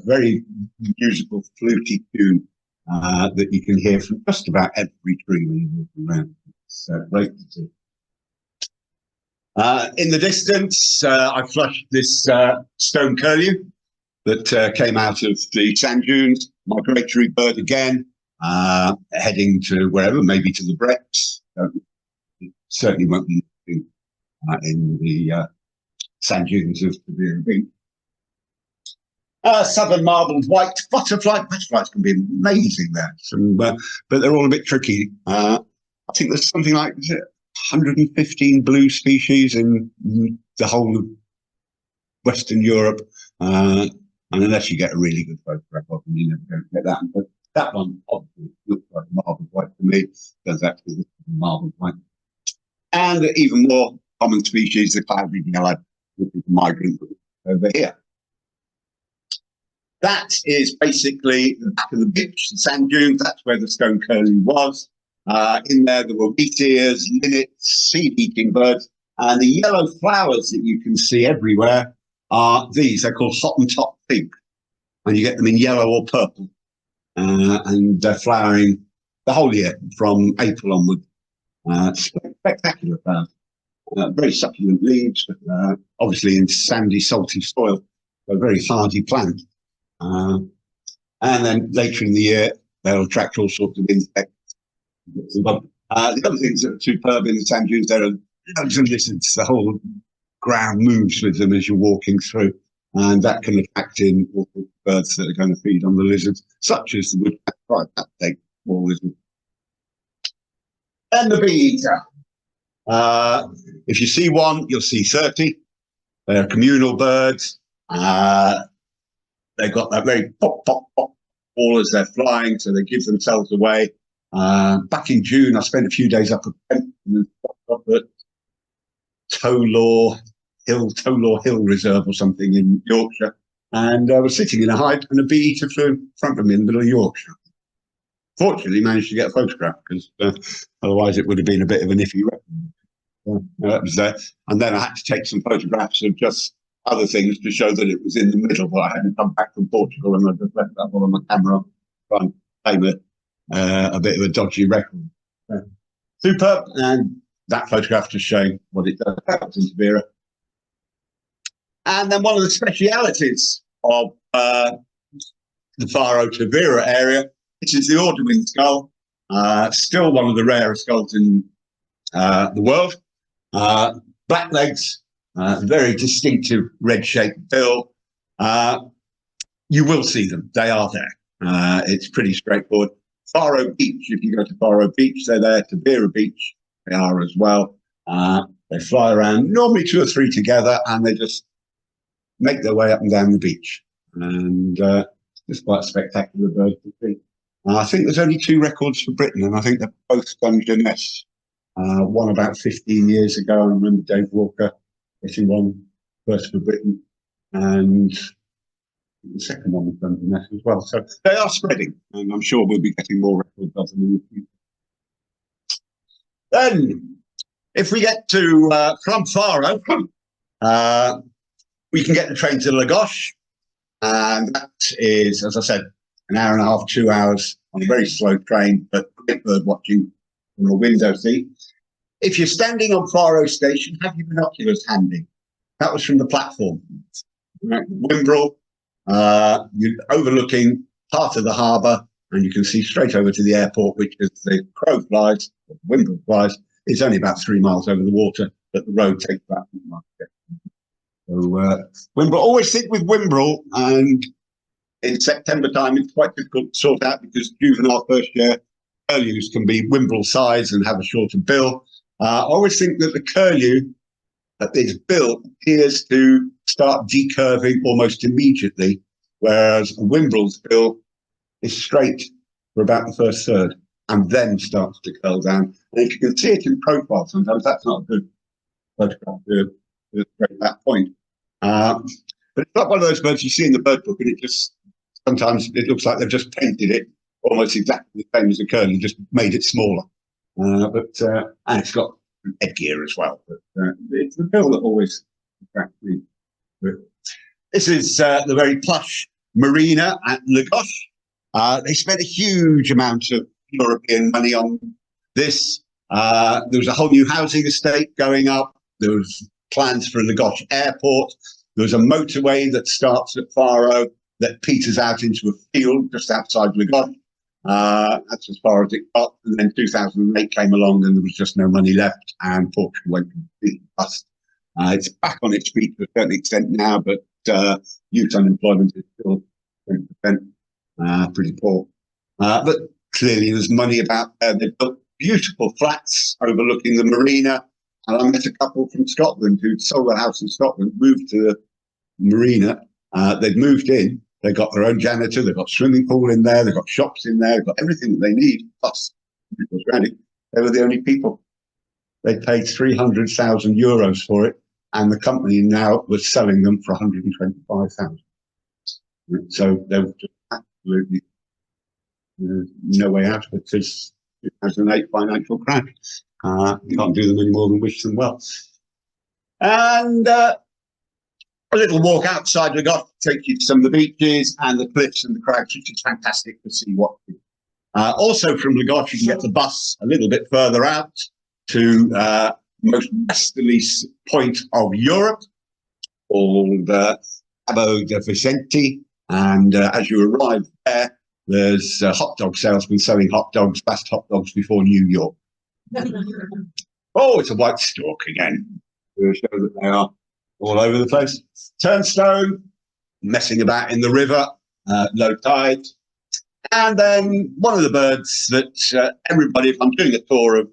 very musical, fluty tune that you can hear from just about every tree when you walk around. It's great to see. In the distance, I flushed this stone curlew that came out of the sand dunes. Migratory bird again. Heading to wherever, maybe to the Brecks. It certainly won't be in the sand dunes of the Beach. Southern marbled white butterfly. Butterflies can be amazing there, but they're all a bit tricky. I think there's something like 115 blue species in the whole of Western Europe. And unless you get a really good photograph of them, you never go get that. But that one obviously looks like marbled white to me. Does actually look like marbled white. And even more common species, the clouded yellow, which is a migrant over here. That is basically the back of the beach, the sand dunes. That's where the stone curlew was. In there were wheatears, linnets, seed-eating birds, and the yellow flowers that you can see everywhere are these. They're called Hottentot pink, and you get them in yellow or purple. And they're flowering the whole year from April onward. Spectacular flowers. Very succulent leaves, but obviously in sandy, salty soil. So a very hardy plant. And then later in the year, they'll attract all sorts of insects. The other things that are superb in the sand dunes, there are loads of lizards. The whole ground moves with them as you're walking through. and that can attract in all the birds that are going to feed on the lizards, such as the woodpecker. Right, that take more lizards. And the bee eater. If you see one, you'll see 30. They're communal birds. They've got that very pop, pop, pop all as they're flying, so they give themselves away. Back in June, I spent a few days up at Tolaw Hill Reserve or something in Yorkshire, and I was sitting in a hive and a bee eater flew in front of me in the middle of Yorkshire. Fortunately, managed to get a photograph because otherwise it would have been a bit of an iffy record. That was there, and then I had to take some photographs of just other things to show that it was in the middle, but I hadn't come back from Portugal and I just left that one on my camera trying to claim a bit of a dodgy record. Superb, and that photograph just showing what it does out in Vera. And then one of the specialities of the Faro Tavira area, which is the Orderwing skull, still one of the rarest skulls in the world. Black legs, very distinctive red-shaped bill. You will see them; they are there. It's pretty straightforward. Faro Beach, if you go to Faro Beach, they're there. Tavira Beach, they are as well. They fly around, normally 2 or 3 together, and they just make their way up and down the beach. And it's quite a spectacular bird to see. I think there's only 2 records for Britain, and I think they're both done Jeunesse. One about 15 years ago. I remember Dave Walker getting one first for Britain, and the second one was done Jeunesse as well. So they are spreading, and I'm sure we'll be getting more records of them in the future. Then, if we get to from Faro, we can get the train to Lagos, and that is, as I said, an hour and a half, 2 hours on a very slow train, but great bird watching from a window seat. If you're standing on Faro Station, have your binoculars handy. That was from the platform. Wimbrel, you're overlooking part of the harbour, and you can see straight over to the airport, which as the crow flies, or Wimbrel flies, it's only about 3 miles over the water, but the road takes about 3 miles. So Wimbrel, always think with Wimbrel, and in September time, it's quite difficult to sort out because juvenile first year curlews can be Wimbrel size and have a shorter bill. I always think that the curlew, that its bill appears to start decurving almost immediately, whereas a Wimbrel's bill is straight for about the first third and then starts to curl down. And if you can see it in profile, sometimes that's not a good photograph to illustrate that point. But it's not one of those birds you see in the bird book, and it just sometimes it looks like they've just painted it almost exactly the same as a curlew, just made it smaller. And it's got an headgear as well. But it's the bill that always attracts me. This is the very plush marina at Lagos. They spent a huge amount of European money on this. There was a whole new housing estate going up. There was plans for Lagos Airport. There was a motorway that starts at Faro that peters out into a field just outside Lagos. That's as far as it got. And then 2008 came along and there was just no money left, and Portugal went completely bust. It's back on its feet to a certain extent now, but youth unemployment is still 20%, pretty poor. But clearly there's money about there. They've built beautiful flats overlooking the marina. And I met a couple from Scotland who'd sold a house in Scotland, moved to the marina. They've moved in. They've got their own janitor. They've got swimming pool in there. They've got shops in there. They've got everything that they need. Plus, they were the only people. They paid 300,000 euros for it, and the company now was selling them for 125,000. So there was just absolutely no way out of it because 2008 financial crash. You can't do them any more than wish them well. And a little walk outside Lagos take you to some of the beaches and the cliffs and the crags, which is fantastic to see what. Also from Lagos, you can get the bus a little bit further out to the most westerly point of Europe, called Cabo de Vicente. And as you arrive there, there's a hot dog salesman selling hot dogs, fast hot dogs before New York. Oh, it's a white stork again. To show that they are all over the place. Turnstone, messing about in the river, low tide. And then one of the birds that everybody, if I'm doing a tour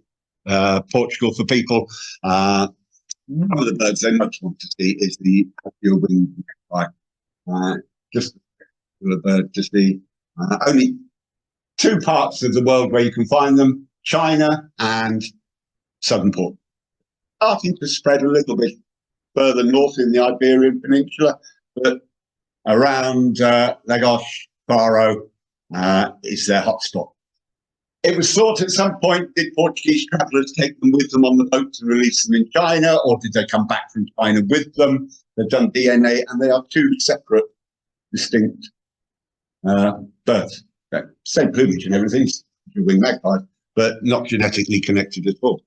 of Portugal for people, one of the birds they most want to see is the winged magpie. Just a bird to see. Only two parts of the world where you can find them, China and southern Portugal. Starting to spread a little bit further north in the Iberian Peninsula, but around Lagos, Faro is their hotspot. It was thought at some point, did Portuguese travellers take them with them on the boat to release them in China, or did they come back from China with them? They've done DNA, and they are two separate, distinct birds. Same plumage and everything, winged magpies, but not genetically connected at all.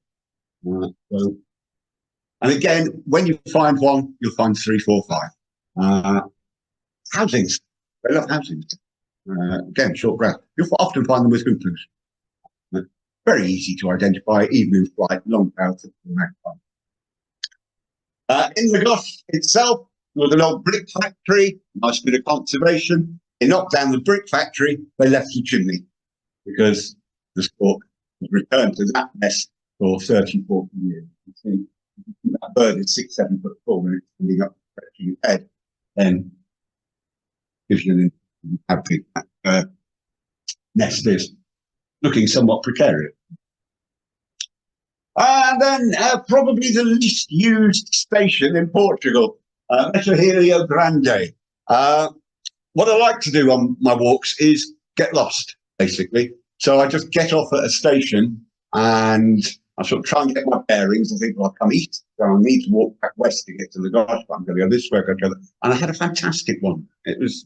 So, and again, when you find one, you'll find 3, 4, 5. Housings. They love housings. Again, short grass. You'll often find them with hoopoes. Very easy to identify, even in flight, long tail to the magpie. In Lagos itself, there was an old brick factory, nice bit of conservation. They knocked down the brick factory, they left the chimney because the stork has returned to that nest for 30, 40 years. You see, that bird is 6, 7 foot tall when it's standing up, stretching its head, then gives you an how big that nest is. Looking somewhat precarious. And then probably the least used station in Portugal, Rio Grande. What I like to do on my walks is get lost, basically. So I just get off at a station and I sort of try and get my bearings. I think, well, I'll come east, so I need to walk back west to get to Lagos, but I'm going to go this way, I'm going to go that. And I had a fantastic one. It was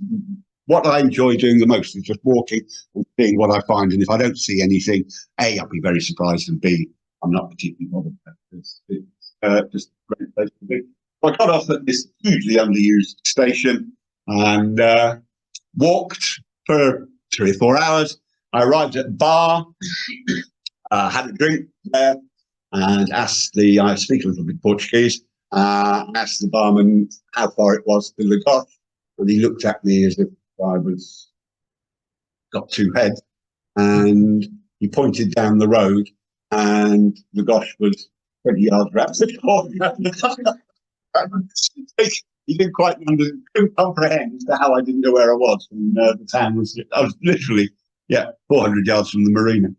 what I enjoy doing the most, is just walking and seeing what I find. And if I don't see anything, A, I'll be very surprised, and B, I'm not particularly bothered. It's just a great place to be. So I got off at this hugely underused station and walked for 3 or 4 hours. I arrived at a bar, had a drink there, and asked I speak a little bit Portuguese, asked the barman how far it was to Lagos, and he looked at me as if I got 2 heads, and he pointed down the road, and Lagos was 20 yards round the corner. He didn't quite couldn't comprehend as to how I didn't know where I was. And the town was, I was literally, 400 yards from the marina.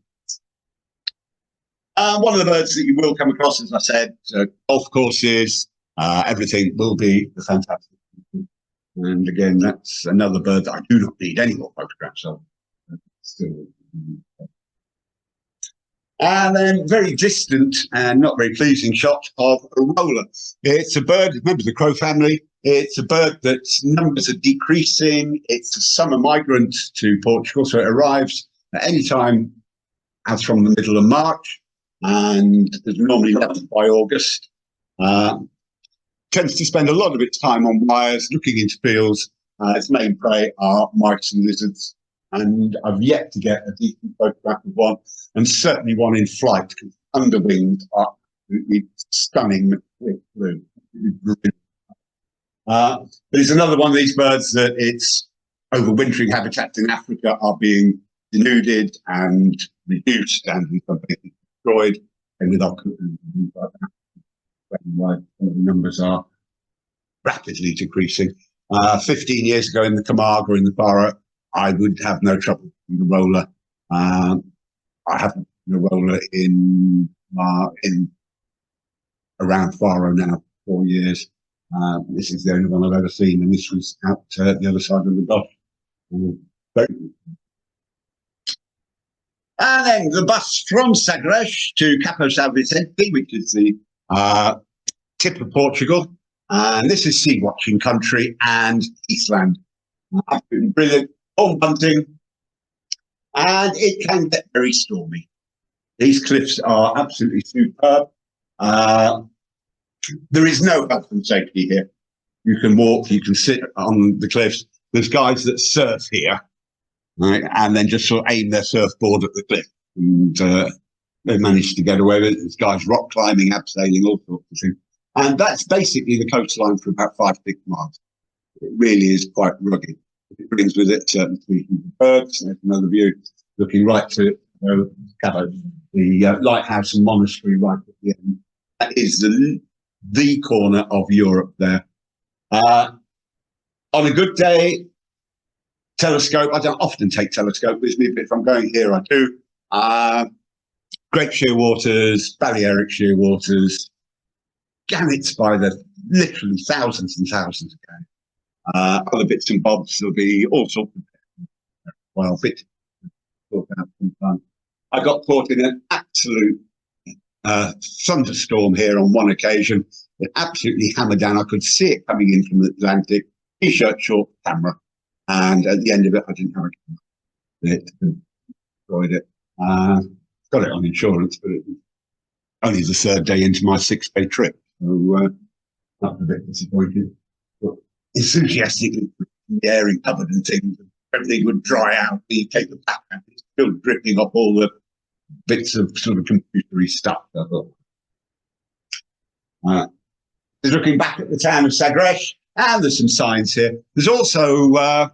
One of the birds that you will come across, as I said, golf courses, everything will be the fantastic. And again, that's another bird that I do not need any more photographs of. Still. And then very distant and not very pleasing shot of a roller. It's a bird, remember the crow family. It's a bird that's numbers are decreasing. It's a summer migrant to Portugal, so it arrives at any time as from the middle of March, and is normally left by August. Tends to spend a lot of its time on wires, looking into fields. Its main prey are mice and lizards. And I've yet to get a decent photograph of one, and certainly one in flight, because underwings are absolutely stunning with blue. But it's another one of these birds that its overwintering habitats in Africa are being denuded and reduced and in some cases destroyed, and with our cooking and things like that, why the numbers are rapidly decreasing. 15 years ago in the Camargue or in the Faro, I would have no trouble with the roller. I haven't seen a roller in around Faro now, 4 years. This is the only one I've ever seen, and this was out the other side of the Gulf. And then the bus from Sagres to Capo São Vicente, which is the tip of Portugal. And this is sea watching country and Eastland. Absolutely brilliant. Home hunting, and it can get very stormy. These cliffs are absolutely superb. There is no health and safety here. You can walk, you can sit on the cliffs. There's guys that surf here, right, and then just sort of aim their surfboard at the cliff, and they manage to get away with it. There's guys rock climbing, abseiling, all sorts of things. And that's basically the coastline for about 5-6 miles. It really is quite rugged. It brings with it certain species of birds. There's another view looking right to Cabo, the lighthouse and monastery right at the end. That is the corner of Europe there. On a good day, telescope. I don't often take telescope with me, but if I'm going here, I do. Great Shearwaters, Balearic Shearwaters, gannets by the literally thousands and thousands again. Other bits and bobs, there'll be all sorts of wild bits. I got caught in an absolute thunderstorm here on one occasion. It absolutely hammered down. I could see it coming in from the Atlantic. T-shirt, short, camera, and at the end of it, I didn't have a camera. It destroyed it. Got it on insurance, but it was only the third day into my 6-day trip, so that was a bit disappointing. But enthusiastically, the airing covered and things, everything would dry out. You take the back and it's still dripping off all the bits of sort of computery stuff. I thought. Looking back at the town of Sagres, and there's some signs here. There's also a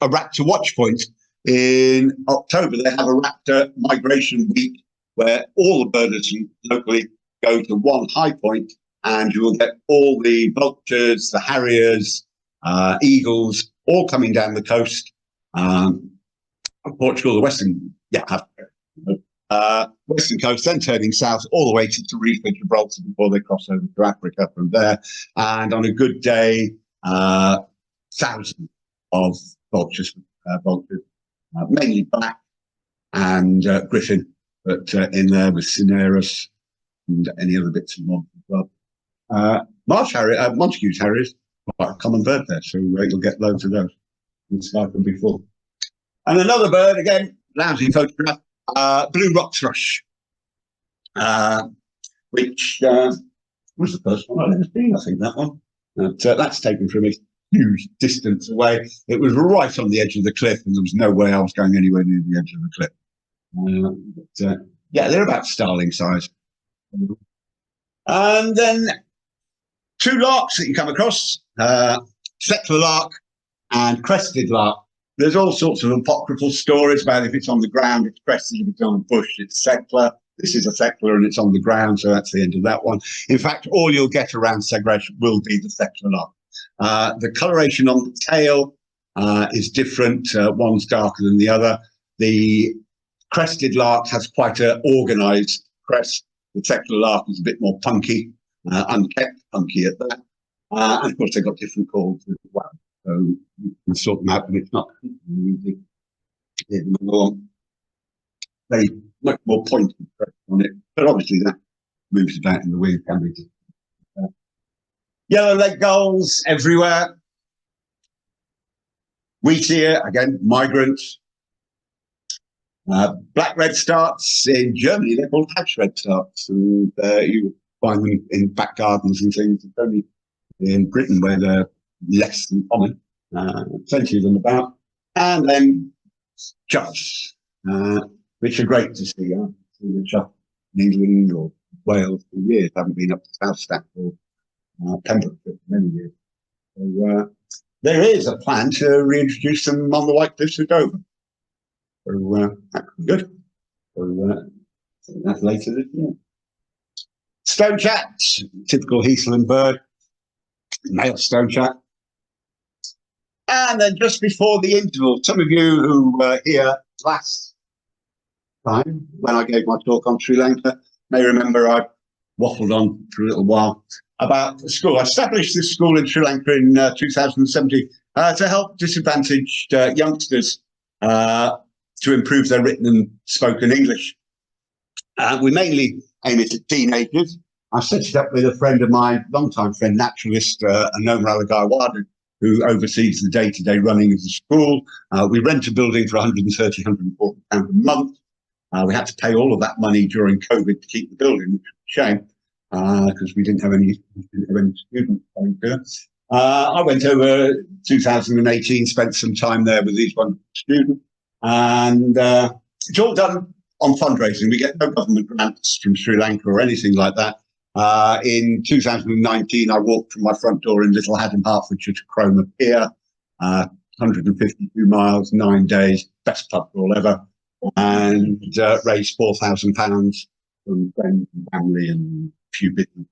raptor watch point. In October, they have a raptor migration week where all the birders locally go to one high point, and you will get all the vultures, the harriers, eagles, all coming down the coast of Portugal, the western coast, then turning south all the way to Tenerife and Gibraltar before they cross over to Africa from there. And on a good day, thousands of vultures, mainly black and griffin, but in there with cineras and any other bits and bobs as well. Marsh harrier, Montague's harriers, quite a common bird there, so you'll get loads of those. It's like them before. And another bird, again, lousy photograph, blue rock thrush, which was the first one I'd ever seen, I think, that one. That's taken from a huge distance away. It was right on the edge of the cliff, and there was no way I was going anywhere near the edge of the cliff. Yeah, they're about starling size. And then two larks that you come across, secular lark and crested lark. There's all sorts of apocryphal stories about if it's on the ground, it's crested, if it's on a bush, it's secular. This is a secular and it's on the ground, so that's the end of that one. In fact, all you'll get around Sagres will be the secular lark. The coloration on the tail is different. One's darker than the other. The crested lark has quite an organised crest. The secular lark is a bit more punky, unkept, punky at that. And of course, they've got different calls as well. So you can sort them out, but it's not easy. They much more pointed on it, but obviously that moves about in the wind, can be. Yellow-legged gulls everywhere. Wheatear, again, migrants. Black redstarts in Germany, they're called hatch redstarts, and you find them in back gardens and things. It's only in Britain where they're less than common. Plenty of them about. And then choughs, which are great to see. I've seen the chough in England or Wales for years. I haven't been up to South Stack or Pembrokeshire for many years. So there is a plan to reintroduce them on the White Cliffs of Dover. So that could be good. So that's later this year. Stonechat, typical Heathland bird, male stonechat. And then just before the interval, some of you who were here last time when I gave my talk on Sri Lanka may remember I waffled on for a little while about the school. I established this school in Sri Lanka in 2017 to help disadvantaged youngsters to improve their written and spoken English. We mainly aim it at teenagers. I set it up with a friend of mine, long-time friend, naturalist, Anoma Algarve, who oversees the day-to-day running of the school. We rent a building for £130, £140 a month. We had to pay all of that money during COVID to keep the building, which is a shame, because we didn't have any students coming to us. I went over 2018, spent some time there with these wonderful students, and it's all done on fundraising. We get no government grants from Sri Lanka or anything like that. In 2019, I walked from my front door in Little Haddon, Hertfordshire to Cromer Pier, 152 miles, 9 days, best pub crawl ever, and raised £4,000 from friends and family and a few businesses.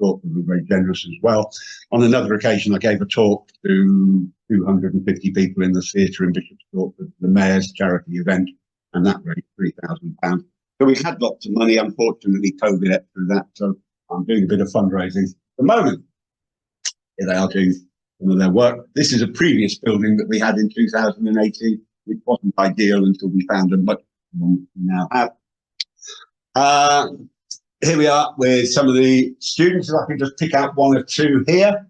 Thought we were very generous as well. On another occasion, I gave a talk to 250 people in the theatre in Bishopsthorpe at the Mayor's charity event, and that raised £3,000. So we had lots of money. Unfortunately, COVID ate through that. So I'm doing a bit of fundraising at the moment. Here they are doing some of their work. This is a previous building that we had in 2018, which wasn't ideal until we found a much one we now have. Here we are with some of the students. If I can just pick out one or two here.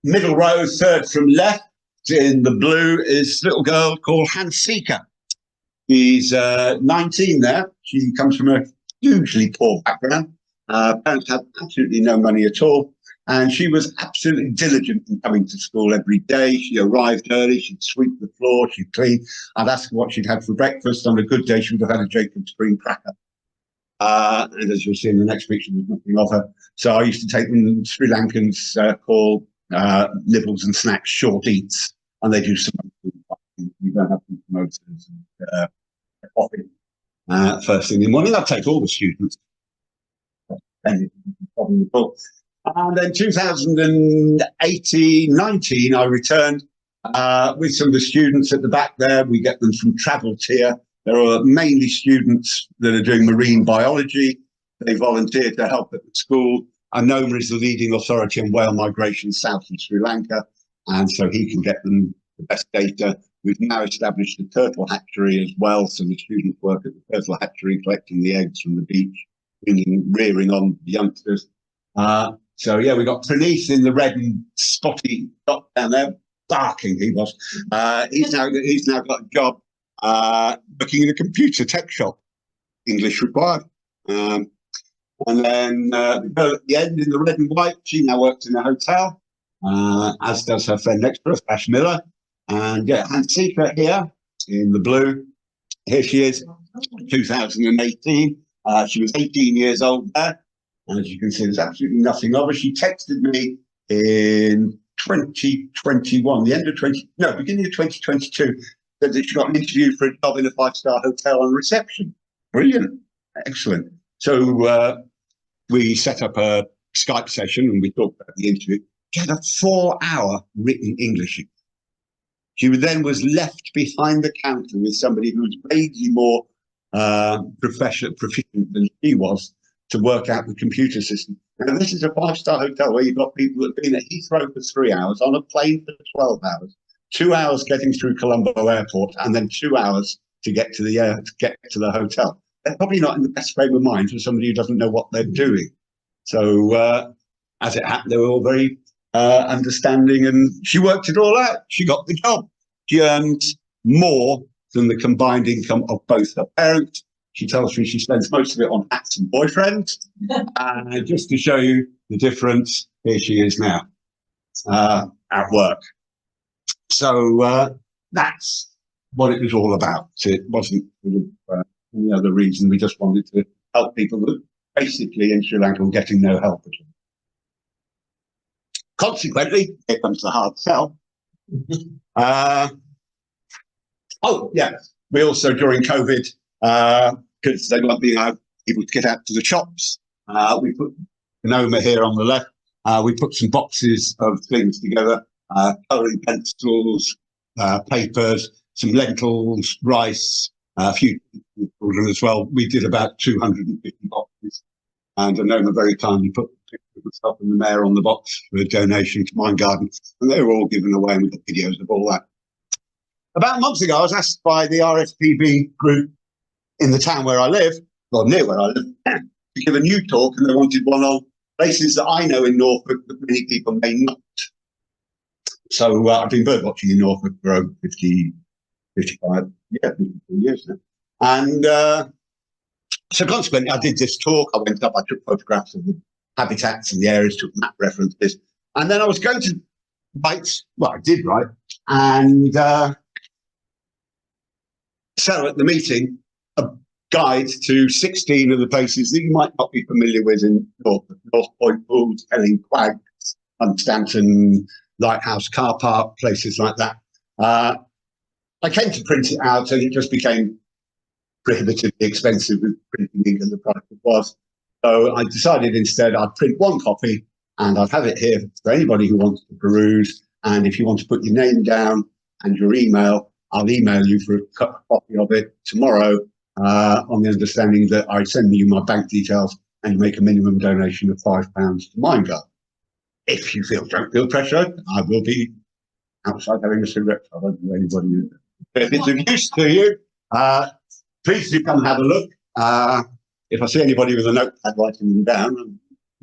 Middle row, third from left, in the blue, is a little girl called Hansika. She's 19 there. She comes from a hugely poor background. Parents had absolutely no money at all. And she was absolutely diligent in coming to school every day. She arrived early, she'd sweep the floor, she'd clean. I'd ask her what she'd had for breakfast. On a good day, she would have had a Jacob's cream cracker. And as you'll see in the next picture, there's nothing of her. So I used to take them, Sri Lankans call nibbles and snacks short eats, and they do some. You don't have promoters and coffee first thing in the morning. I'll take all the students. And then 2018, 19, I returned with some of the students at the back there. We get them from Travel Tier. There are mainly students that are doing marine biology. They volunteer to help at the school. Anoma is the leading authority on whale migration south of Sri Lanka, and so he can get them the best data. We've now established a turtle hatchery as well, so the students work at the turtle hatchery, collecting the eggs from the beach, rearing on the youngsters. So yeah, we got Praneeth in the red and spotty dot down there, barking he was. He's now got a job working in a computer tech shop, English required. And then the girl at the end in the red and white, she now works in a hotel, as does her friend next to her, Ash Miller. And yeah, Hansika here in the blue. Here she is, 2018. She was 18 years old there. And as you can see, there's absolutely nothing of her. She texted me in 2021, beginning of 2022, said that she got an interview for a job in a 5-star hotel on reception. Brilliant. Excellent. So we set up a Skype session and we talked about the interview. She had a 4-hour written English. She then was left behind the counter with somebody who was vaguely more proficient than she was to work out the computer system. Now, this is a 5-star hotel where you've got people that have been at Heathrow for 3 hours, on a plane for 12 hours, 2 hours getting through Colombo Airport, and then 2 hours to get to the hotel. They're probably not in the best frame of mind for somebody who doesn't know what they're doing. So as it happened, they were all very understanding, and she worked it all out. She got the job. She earned more than the combined income of both her parents. She tells me she spends most of it on hats and boyfriends. And just to show you the difference, here she is now at work. So that's what it was all about. It wasn't any other reason. We just wanted to help people that basically in Sri Lanka were getting no help at all. Consequently, here comes the hard sell. Oh, yeah. We also, during COVID, because they weren't being able to get out to the shops, we put Anoma here on the left. We put some boxes of things together, colouring pencils, papers, some lentils, rice, a few children as well. We did about 250 boxes, and Anoma very kindly put myself and the mayor on the box for a donation to Mine Garden, and they were all given away, and we got videos of all that. About a month ago, I was asked by the RSPB group in the town where I live, or near where I live, to give a new talk, and they wanted one on places that I know in Norfolk that many people may not. So I've been bird watching in Norfolk for over 55 years now. And so consequently, I did this talk. I went up, I took photographs of the habitats and the areas, took map references. And then I was going to write, well, I did write, and so at the meeting, guide to 16 of the places that you might not be familiar with in North Point Pools, Helling Quag, Hunstanton, Lighthouse Car Park, places like that. I came to print it out and it just became prohibitively expensive with printing ink and the price it was. So I decided instead I'd print one copy and I'd have it here for anybody who wants to peruse. And if you want to put your name down and your email, I'll email you for a copy of it tomorrow on the understanding that I send you my bank details and you make a minimum donation of £5 to Mindguard. If you don't feel pressured, I will be outside having a cigarette. I don't know anybody. If it's of use to you, please do come and have a look. If I see anybody with a notepad writing them down, I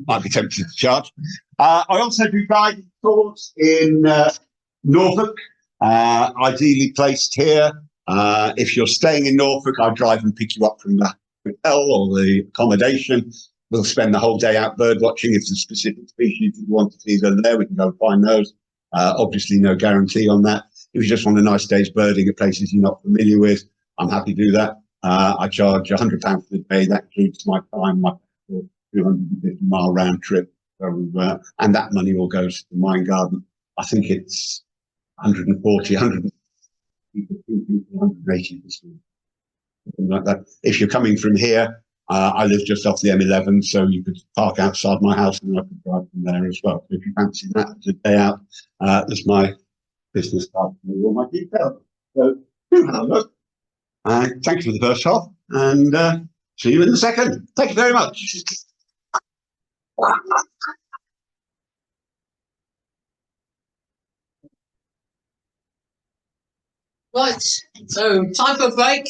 might be tempted to charge. I also do guided tours in Norfolk, ideally placed here. If you're staying in Norfolk, I'll drive and pick you up from the hotel or the accommodation. We'll spend the whole day out bird watching. If there's specific species you want to see them there, we can go find those. Obviously, no guarantee on that. If you just want a nice day's birding at places you're not familiar with, I'm happy to do that. I charge £100 for the day. That includes my time, my 250-mile round trip. So, and that money all goes to the Mine Garden. I think it's 140, 180 like that. If you're coming from here, I live just off the M11, so you could park outside my house and I could drive from there as well. So if you fancy that as a day out, there's my business card with all my details. So do have a look. Thanks for the first half, and see you in the second. Thank you very much.
Right, so time for a break.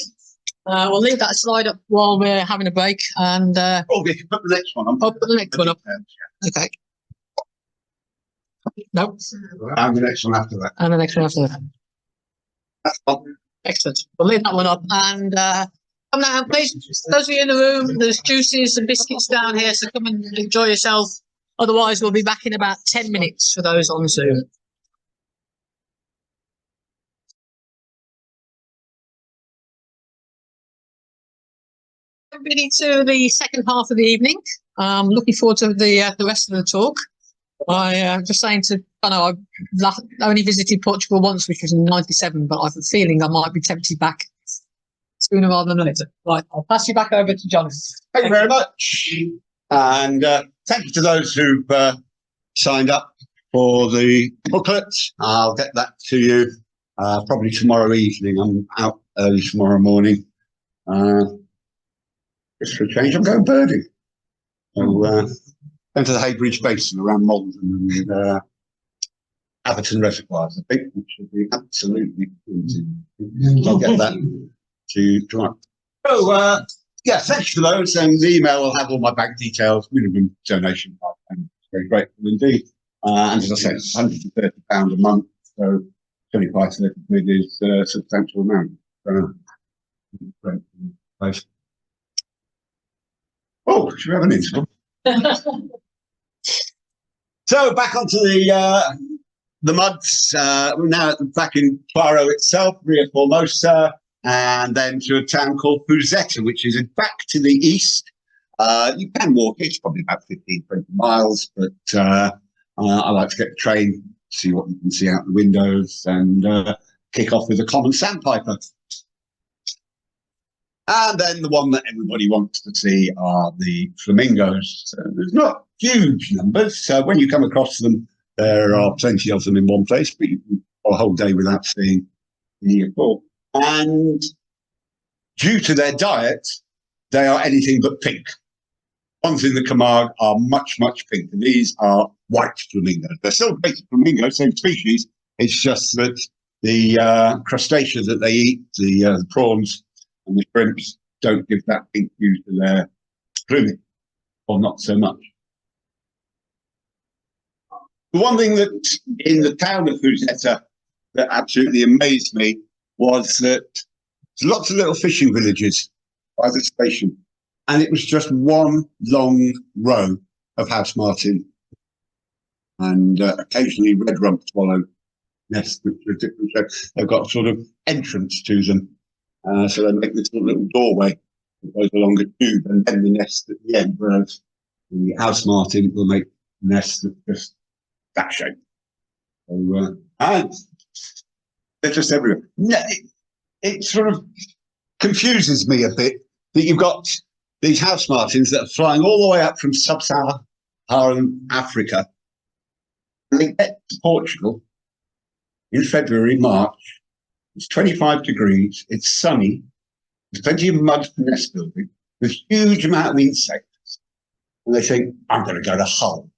We'll leave that slide up while we're having a break, and
Oh, we can put the next one on.
I'll put the next one up. Okay. Nope.
And the next one after that.
And the next one after that.
That's fine.
Excellent. We'll leave that one up, and come down, please. Those of you in the room, there's juices and biscuits down here, so come and enjoy yourself. Otherwise, we'll be back in about 10 minutes for those on Zoom. Everybody to the second half of the evening. Looking forward to the rest of the talk. I just saying to, I know I've only visited Portugal once, which was in '97, but I have a feeling I might be tempted back sooner rather than later. Right, I'll pass you back over to Jono.
Thank you very much. And thank you to those who've signed up for the booklet. I'll get that to you probably tomorrow evening. I'm out early tomorrow morning. Just for a change, I'm going birding. So, into the Haybridge Basin around Malden and Atherton Reservoirs, I think, which will be absolutely amazing. So I'll get that to you tomorrow. So, yeah, thanks for those. And the email will have all my bank details, minimum donation. I'm very grateful indeed. And as I said, £130 a month, so 25 to 30 quid is a substantial amount. Great place. Oh, should we have an interval? So back onto the muds. We're now back in Faro itself, Ria Formosa, and then to a town called Fuzeta, which is back to the east. You can walk it, it's probably about 15, 20 miles, but I like to get the train, see what you can see out the windows, and kick off with a common sandpiper. And then the one that everybody wants to see are the flamingos. So there's not huge numbers. So when you come across them, there are plenty of them in one place, but you can go a whole day without seeing any at all. And due to their diet, they are anything but pink. Ones in the Camargue are much, much pink. And these are white flamingos. They're still basic flamingos, same species. It's just that the crustaceans that they eat, the prawns, and the shrimps don't give that pink hue to their plumage, or not so much. The one thing that in the town of Fuzeta that absolutely amazed me was that there's lots of little fishing villages by the station, and it was just one long row of house martin and occasionally red-rumped swallow nests, which are different. They've got sort of entrance to them. So they make this little doorway It goes along a tube and then the nest at the end, whereas the house martin will make nests that just that shape. So, and they're just everywhere. It sort of confuses me a bit that you've got these house martins that are flying all the way up from sub-Saharan Africa. And they get to Portugal in February, March. It's 25 degrees. It's sunny. There's plenty of mud for nest building. There's a huge amount of insects. And they think, I'm going to go to Hull.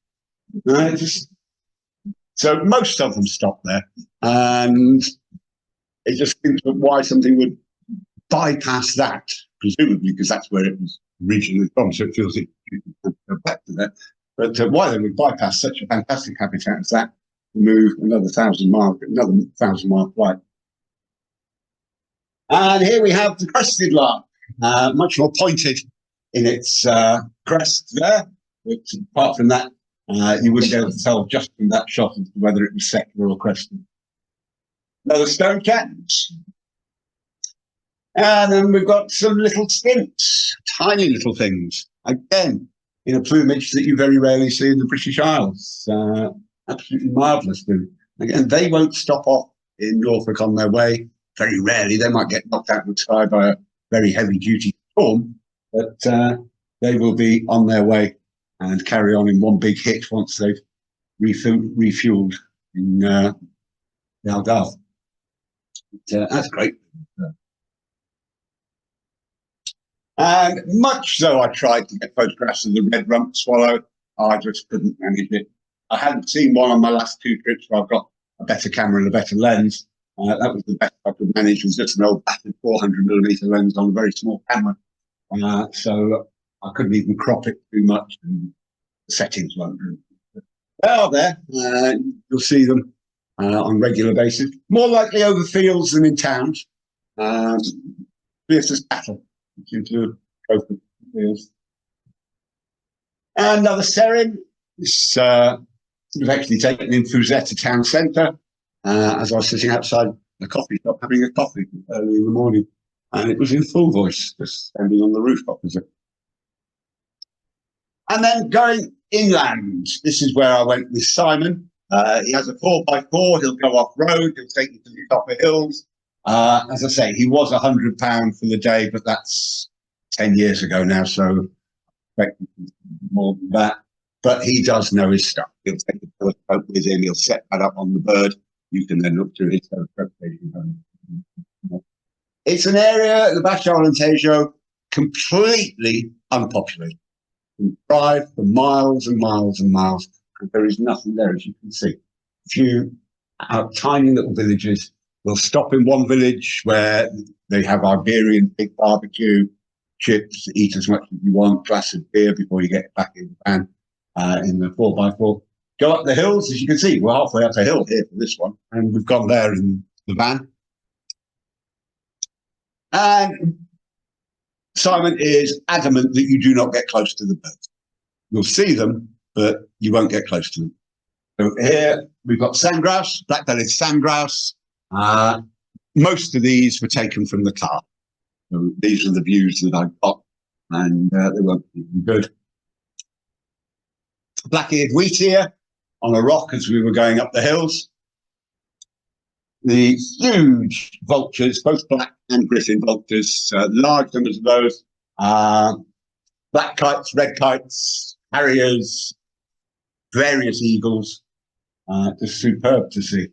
So most of them stop there. And it just seems why something would bypass that, presumably because that's where it was originally from. So it feels it should go back to that. But why they would bypass such a fantastic habitat as that, move another 1,000-mile flight. And here we have the crested lark, much more pointed in its crest there. But apart from that, you wouldn't be able to tell just from that shot as to whether it was secular or crested. Another stone cat. And then we've got some little skinks, tiny little things. Again, in a plumage that you very rarely see in the British Isles. Absolutely marvellous. Again, they won't stop off in Norfolk on their way. Very rarely. They might get knocked out of the sky by a very heavy-duty storm, but they will be on their way and carry on in one big hit once they've refueled in the Algarve. That's great. And much though I tried to get photographs of the red-rumped swallow, I just couldn't manage it. I hadn't seen one on my last 2 trips where I've got a better camera and a better lens. That was the best I could manage, was just an old battered 400mm lens on a very small camera. So I couldn't even crop it too much, and the settings weren't good. They are there. You'll see them on a regular basis. More likely over fields than in towns. Fiercest cattle. Into fields. And another serin. This was actually taken in Fuzetta town centre as I was sitting outside the coffee shop having a coffee early in the morning, and it was in full voice, just standing on the roof opposite. And then going inland, this is where I went with Simon. He has a 4x4. He'll go off road. He'll take you to the top of hills. As I say, he was £100 for the day, but that's 10 years ago now, so more than that. But he does know his stuff. He'll take the telescope with him. He'll set that up on the bird. You can then look through his telescope. It's an area, the Baix Alentejo, completely unpopulated. You drive for miles and miles and miles, and there is nothing there, as you can see. A few tiny little villages. We'll stop in one village where they have Iberian big barbecue, chips, eat as much as you want, glass of beer before you get back in the van in the 4x4. Go up the hills, as you can see, we're halfway up a hill here for this one, and we've gone there in the van. And Simon is adamant that you do not get close to the birds. You'll see them, but you won't get close to them. So here we've got sandgrouse, black-bellied sandgrouse. Most of these were taken from the car. So these are the views that I've got, and they weren't even good. Black-eared wheatear on a rock as we were going up the hills. The huge vultures, both black and griffin vultures, large numbers of those. Black kites, red kites, harriers, various eagles. Just superb to see.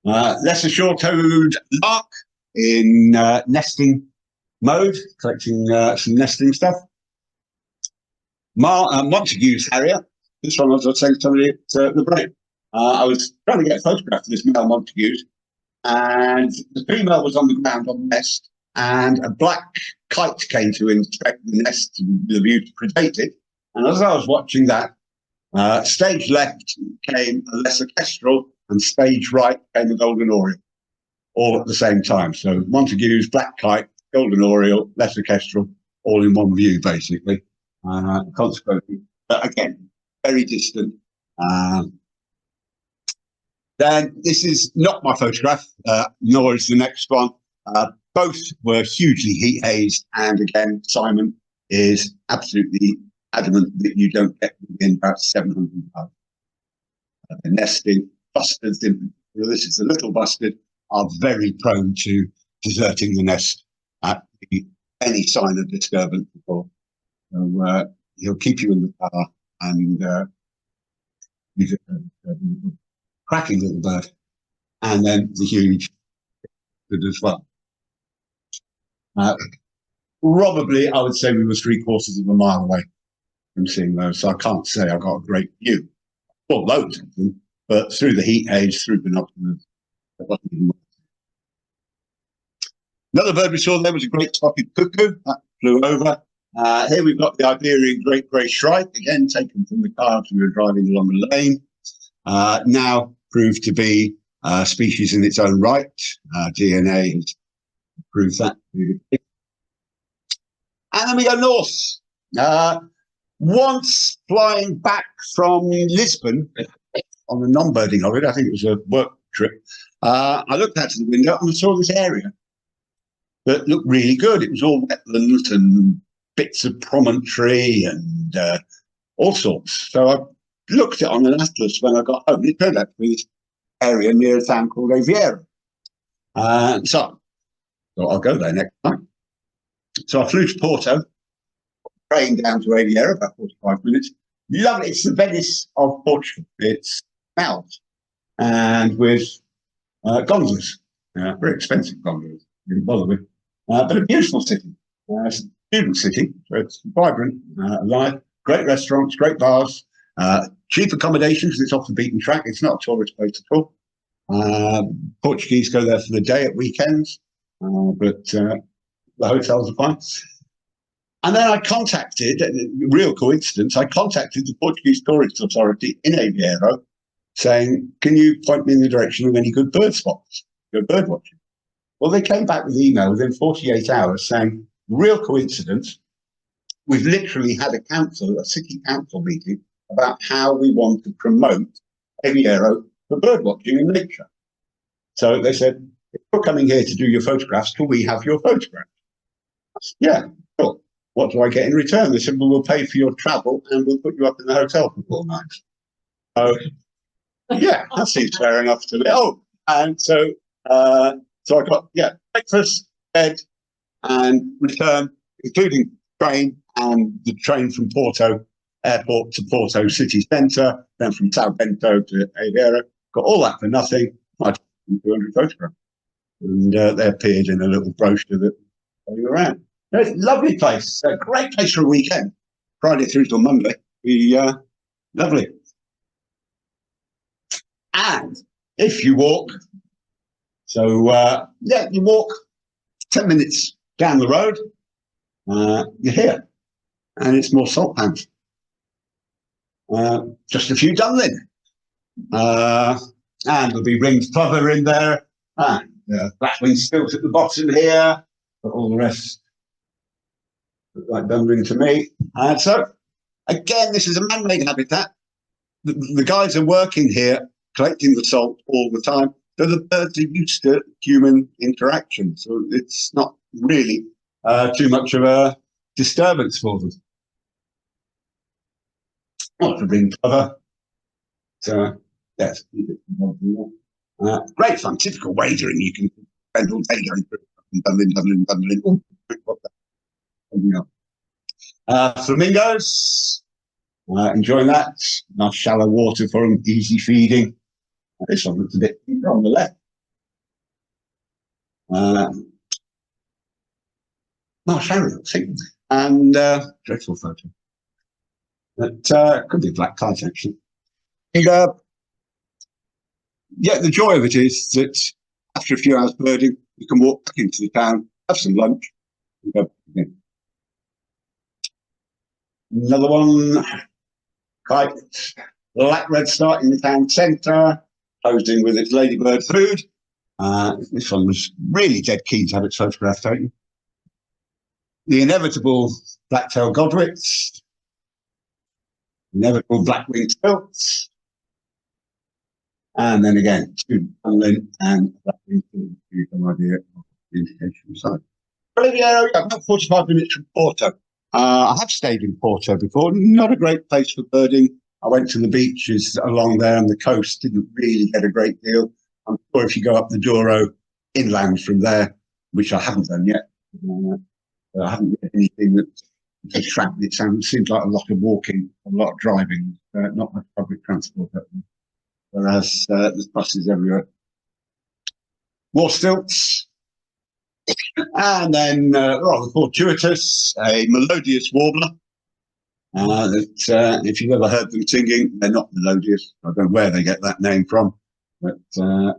Lesser short-toed lark in nesting mode, collecting some nesting stuff. Montague's harrier. This one, as I was saying to somebody at the break, I was trying to get a photograph of this male Montague's, and the female was on the ground on the nest, and a black kite came to inspect the nest with a view to predate it. And as I was watching that, stage left came a lesser kestrel, and stage right came a golden oriole, all at the same time. So Montague's, black kite, golden oriole, lesser kestrel, all in one view, basically. Consequently, but again, very distant. Then this is not my photograph, nor is the next one. Both both were hugely heat hazed, and again, Simon is absolutely adamant that you don't get within about 700 yards. The nesting bustards, in this is the little bustard, are very prone to deserting the nest at any sign of disturbance before. So he'll keep you in the car, and he's a cracking little bird, and then the huge bird as well. Probably, I would say we were 3/4 of a mile away from seeing those, so I can't say I got a great view. Well, loads of them, but through the heat haze, through binoculars, it wasn't even worth it. Another bird we saw there was a great spotted cuckoo that flew over. Here we've got the Iberian great grey shrike, again taken from the car as we were driving along a lane. Now proved to be a species in its own right. DNA has proved that. And then we go north. Once flying back from Lisbon on a non-birding holiday, I think it was a work trip, I looked out to the window and I saw this area that looked really good. It was all wetland and bits of promontory and all sorts. So I looked at it on an atlas when I got home. It turned out to be this area near a town called Wheatear. So I'll go there next time. So I flew to Porto, train down to Wheatear, about 45 minutes. Lovely. It's the Venice of Portugal. It's out and with gondolas, very expensive gondolas, didn't bother with, but a beautiful city. It's a student city, so it's vibrant, alive, great restaurants, great bars, cheap accommodation because it's off the beaten track. It's not a tourist place at all. Portuguese go there for the day at weekends, but the hotels are fine. And then I contacted, real coincidence, I contacted the Portuguese Tourist Authority in Aveiro saying, can you point me in the direction of any good bird spots, good bird watching? Well, they came back with an email within 48 hours saying, real coincidence, we've literally had a city council meeting about how we want to promote Aveiro for bird watching in nature. So they said, if you're coming here to do your photographs, can we have your photographs? Yeah, sure. What do I get in return? They said, well, we'll pay for your travel and we'll put you up in the hotel for 4 nights. So, yeah, that seems fair enough to me. Oh, and so I got, breakfast, bed, and return, including train and the train from Porto Airport to Porto City Centre, then from São Bento to Aveiro. Got all that for nothing. I took 200 photographs. And they appeared in a little brochure that going around. It's a lovely place, a great place for a weekend. Friday through till Monday, be lovely. And if you walk, you walk 10 minutes down the road, you're here, and it's more salt pans. Just a few dunlin, and there'll be ringed plover in there, and black-winged stilt at the bottom here, but all the rest look like dunlin to me. And so, again, this is a man-made habitat. The guys are working here, collecting the salt all the time. So the birds are used to human interaction. So it's not really too much of a disturbance for them. Not to bring cover. So, yes. Great fun, typical wadering. You can spend all day going through Dublin. Flamingos, enjoying that. Nice shallow water for them, easy feeding. This one looks a bit deeper on the left. Shallow, see. And dreadful photo. That could be black kite actually. And, the joy of it is that after a few hours birding, you can walk back into the town, have some lunch, and go back again. Another one, kite, black red start in the town centre, posing with its ladybird food. This one was really dead keen to have its photograph taken. The inevitable black-tailed godwits, inevitable black-winged stilts, and then again, two dunlin and black-winged stilts, to give you some idea of indication. So, but yeah, about 45 minutes from Porto. I have stayed in Porto before. Not a great place for birding. I went to the beaches along there on the coast. Didn't really get a great deal. I'm sure if you go up the Douro inland from there, which I haven't done yet, I haven't read anything that's attractive. It seems like a lot of walking, a lot of driving, not much public transport. Whereas there's buses everywhere. More stilts. And then, rather fortuitous, a melodious warbler. That if you've ever heard them singing, they're not melodious. I don't know where they get that name from, but a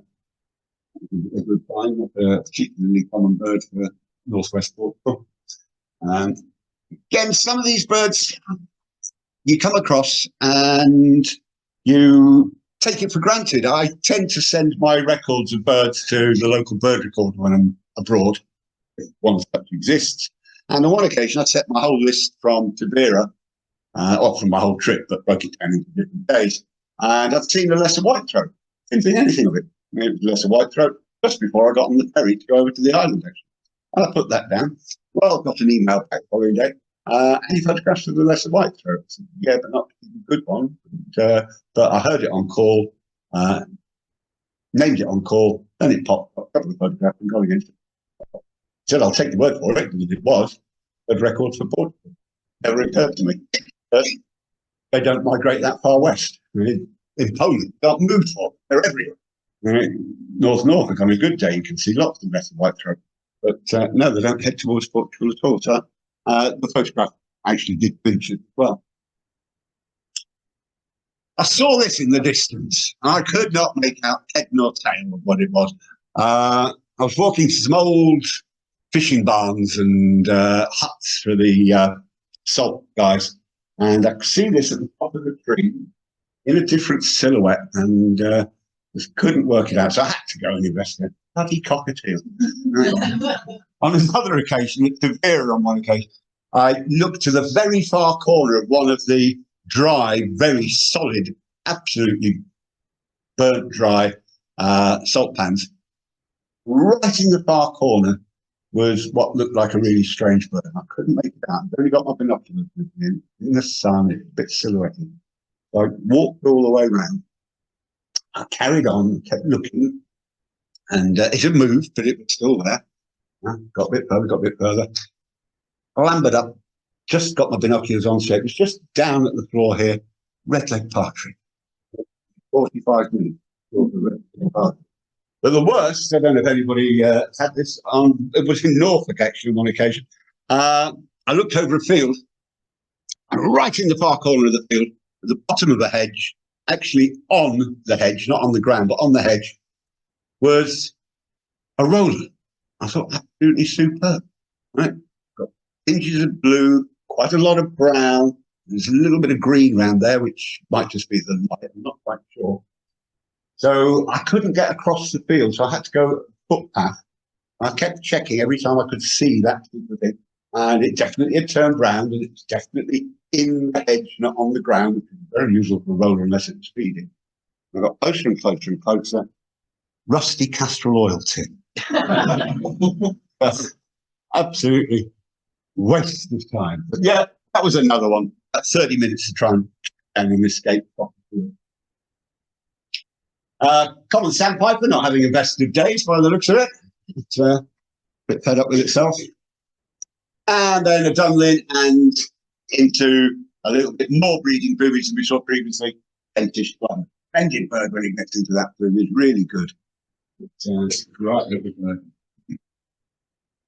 good find, not a particularly common bird for northwest Portugal. Again, some of these birds you come across and you take it for granted. I tend to send my records of birds to the local bird recorder when I'm abroad, if one such exists. And on one occasion, I set my whole list from Tavira, or from my whole trip, but broke it down into different days. And I've seen a lesser white-throat. Didn't think anything of it. It was a lesser white-throat just before I got on the ferry to go over to the island, actually. And I put that down. Well, I got an email back the following day. Any photographs of the lesser white-throat? Yeah, but not a good one. But I heard it on call, named it on call, then it popped up, a couple of photographs and got against it. Said, I'll take the word for it, because it was a record for Portugal. Never occurred to me. But they don't migrate that far west. In Poland, they're not moved for. They're everywhere. North Norfolk, on a good day, you can see lots of lesser white-throat. But no, they don't head towards Portugal at all. So the photograph actually did feature as well. I saw this in the distance, and I could not make out head nor tail of what it was. I was walking to some old fishing barns and huts for the salt guys, and I could see this at the top of the tree in a different silhouette, and just couldn't work it out. So I had to go and investigate. Bloody cockatiel. On another occasion, at Tavira on one occasion, I looked to the very far corner of one of the dry, very solid, absolutely burnt dry salt pans. Right in the far corner was what looked like a really strange bird. I couldn't make it out. I'd only got my binoculars with me in the sun, it's a bit silhouetted. So I walked all the way around. I carried on, kept looking, and it had moved, but it was still there. Got a bit further, clambered up, just got my binoculars on, so it was just down at the floor here, red-legged partridge. 45 minutes. But the worst, I don't know if anybody had this, it was in Norfolk actually on one occasion. I looked over a field, and right in the far corner of the field, at the bottom of the hedge, actually on the hedge, not on the ground, but on the hedge, was a roller. I thought, absolutely superb, right? Got tinges of blue, quite a lot of brown. There's a little bit of green around there, which might just be the light, I'm not quite sure. So I couldn't get across the field, so I had to go a footpath. I kept checking every time I could see that particular thing, and it definitely had turned round, and it's definitely in the hedge, not on the ground, which is very unusual for a roller unless it's feeding. I got closer and closer and closer. Rusty Kestrel oil tin. Absolutely waste of time. But yeah, that was another one. That's 30 minutes to try and escape. Common sandpiper not having a best of days by the looks of it. It's a bit fed up with itself. And then a dunlin and into a little bit more breeding plumage than we saw previously. Kentish plover. Splendid bird when it gets into that plumage, really good. It's right little bird.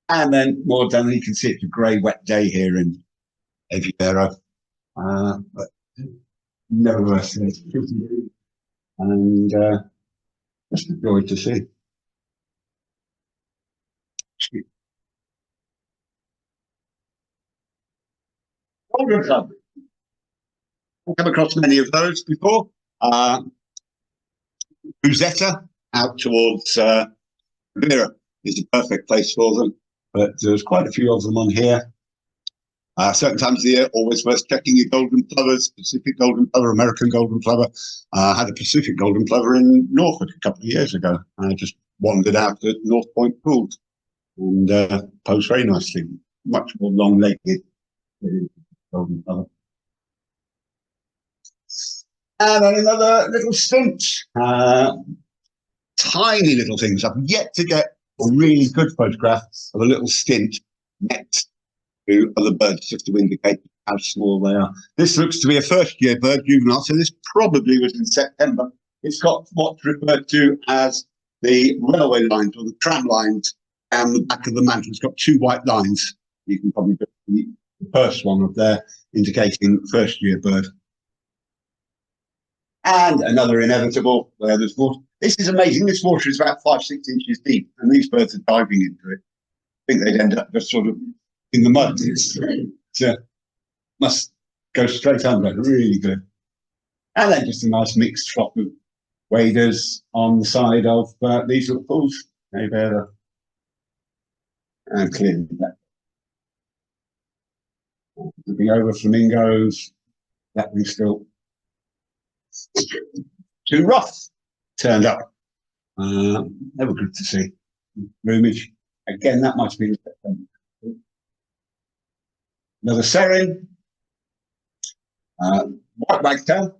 And then more dunlin, you can see it's a grey wet day here in Wheatear. But nevertheless, it's pretty good. And just a joy to see. Golden plover. I've come across many of those before. Rosetta out towards Vera is a perfect place for them, but there's quite a few of them on here. Certain times of the year, always worth checking your golden plovers, Pacific golden plover, American golden plover. Had a Pacific golden plover in Norfolk a couple of years ago. I just wandered out at North Point Pools. and pose very nicely, much more long-legged. Golden colour. And then another little stint, tiny little things. I've yet to get a really good photograph of a little stint next to other birds, just to indicate how small they are. This looks to be a first-year bird, juvenile, so this probably was in September. It's got what's referred to as the railway lines or the tram lines down the back of the mantle. It's got two white lines. You can probably put the first one up there, indicating first-year bird. And another inevitable where there's water. This is amazing. This water is about 5-6 inches deep, and these birds are diving into it. I think they'd end up just sort of in the mud. So must go straight under. Really good. And then just a nice mixed flock of waders on the side of these little pools. Maybe there. And clearly that. Looking over flamingos, that we still too rough turned up. They were good to see. Plumage. Again, that might be another serin. White wagtail,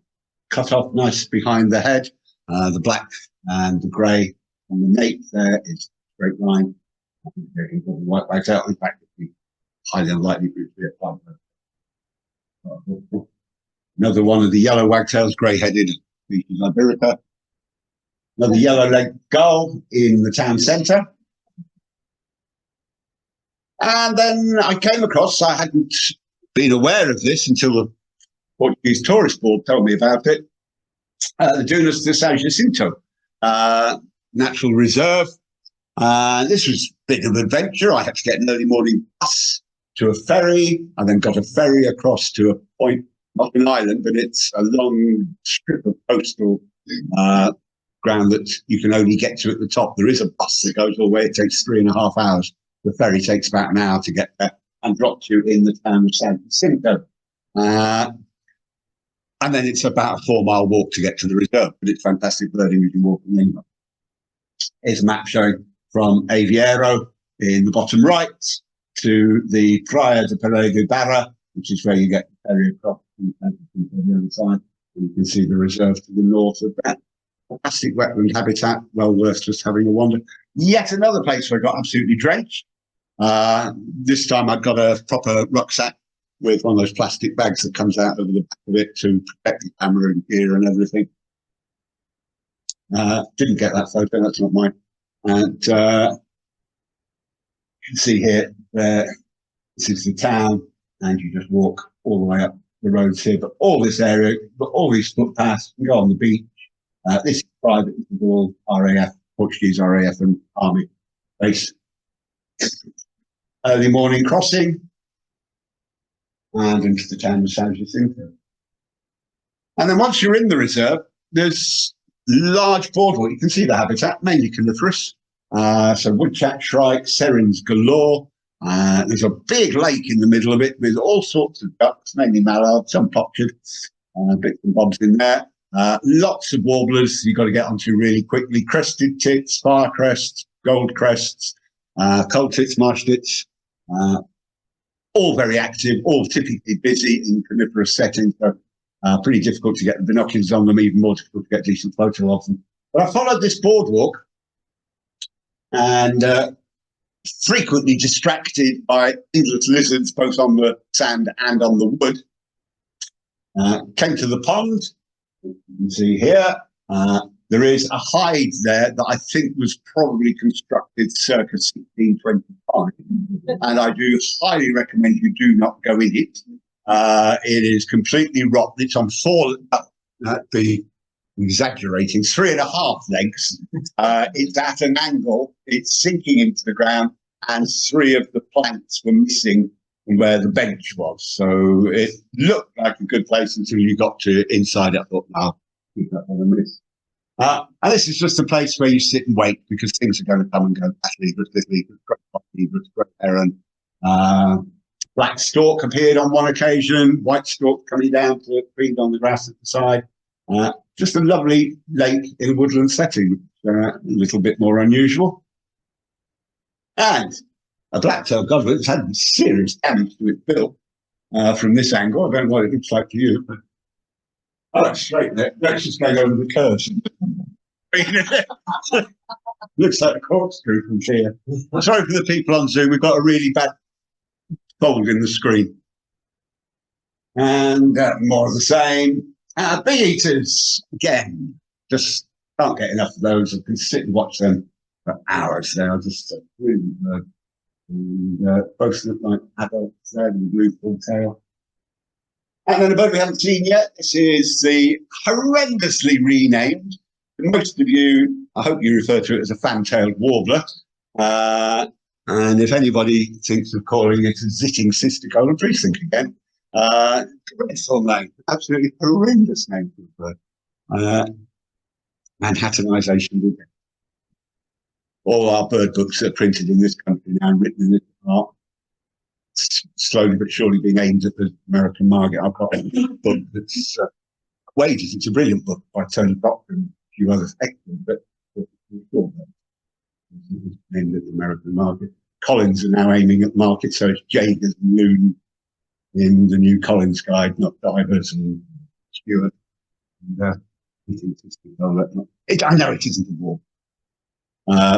cut off nice behind the head. The black and the grey on the nape there is straight line. White wagtail, in fact, it'd be highly unlikely to be a plant. Another one of the yellow wagtails, grey-headed species Iberica. Another yellow-legged gull in the town centre. And then I came across, I hadn't been aware of this until the Portuguese Tourist Board told me about it, the Dunas de São Jacinto Natural Reserve. This was a bit of an adventure. I had to get an early morning bus to a ferry. I then got a ferry across to a point, not an island, but it's a long strip of coastal ground that you can only get to at the top. There is a bus that goes all the way. It takes 3.5 hours. The ferry takes about an hour to get there and drops you in the town of San Jacinto. And then it's about a 4-mile walk to get to the reserve, but it's fantastic birding you can walk in anywhere. Here's a map showing from Aviero in the bottom right to the Praia de Perego Barra, which is where you get the ferry across from the other side. And you can see the reserve to the north of that. Fantastic wetland habitat, well worth just having a wander. Yet another place where I got absolutely drenched. This time I've got a proper rucksack with one of those plastic bags that comes out over the back of it to protect the camera and gear and everything. Didn't get that photo, that's not mine. And you can see here, this is the town, and you just walk all the way up the roads here. But all this area, but all these footpaths, you can go on the beach. This is private, this is all RAF, Portuguese RAF and Army base. Early morning crossing and into the town of São Jacinto. And then once you're in the reserve, there's large boardwalk. You can see the habitat, mainly coniferous. So woodchat, shrike, serins galore. There's a big lake in the middle of it with all sorts of ducks, mainly mallards, some pochard, bits and bobs in there. Lots of warblers you've got to get onto really quickly. Crested tits, fire crests, gold crests, coal tits, marsh tits. All very active, all typically busy in coniferous settings. So pretty difficult to get the binoculars on them, even more difficult to get decent photo of them. But I followed this boardwalk and frequently distracted by endless lizards, both on the sand and on the wood. Came to the pond. You can see here, there is a hide there that I think was probably constructed circa 1625. And I do highly recommend you do not go in it. It is completely rotten. It's on 4, the exaggerating, 3.5 legs. It's at an angle. It's sinking into the ground, and 3 of the planks were missing from where the bench was. So it looked like a good place until you got to inside it. I thought, no, keep that on the miss. And this is just a place where you sit and wait because things are going to come and go. Great heron. Black stork appeared on one occasion, white stork coming down to feed on the grass at the side. Just a lovely lake in a woodland setting, a little bit more unusual. And a black-tailed godwit has had serious damage to its bill from this angle. I don't know what it looks like to you, but that's straight there. That's just going over the curves. Looks like a corkscrew from here. Sorry for the people on Zoom. We've got a really bad fold in the screen. And more of the same. Bee eaters, again, just can't get enough of those. I can sit and watch them for hours now. Just really good. And both look like adults there with blue full tail. And then a bird we haven't seen yet. This is the horrendously renamed. Most of you, I hope you refer to it as a fan-tailed warbler. And if anybody thinks of calling it a zitting sister golden, please think again. Dreadful name, absolutely horrendous name for a bird. Manhattanization. All our bird books that are printed in this country now and written in this art, slowly but surely being aimed at the American market. I've got a book that's Wages. It's a brilliant book by Tony Proctor and a few others. Excellent, but aimed at the American market. Collins are now aiming at market, so it's Jaegers and Loon in the new Collins guide, not Divers and Stewart. And, I know it isn't a war.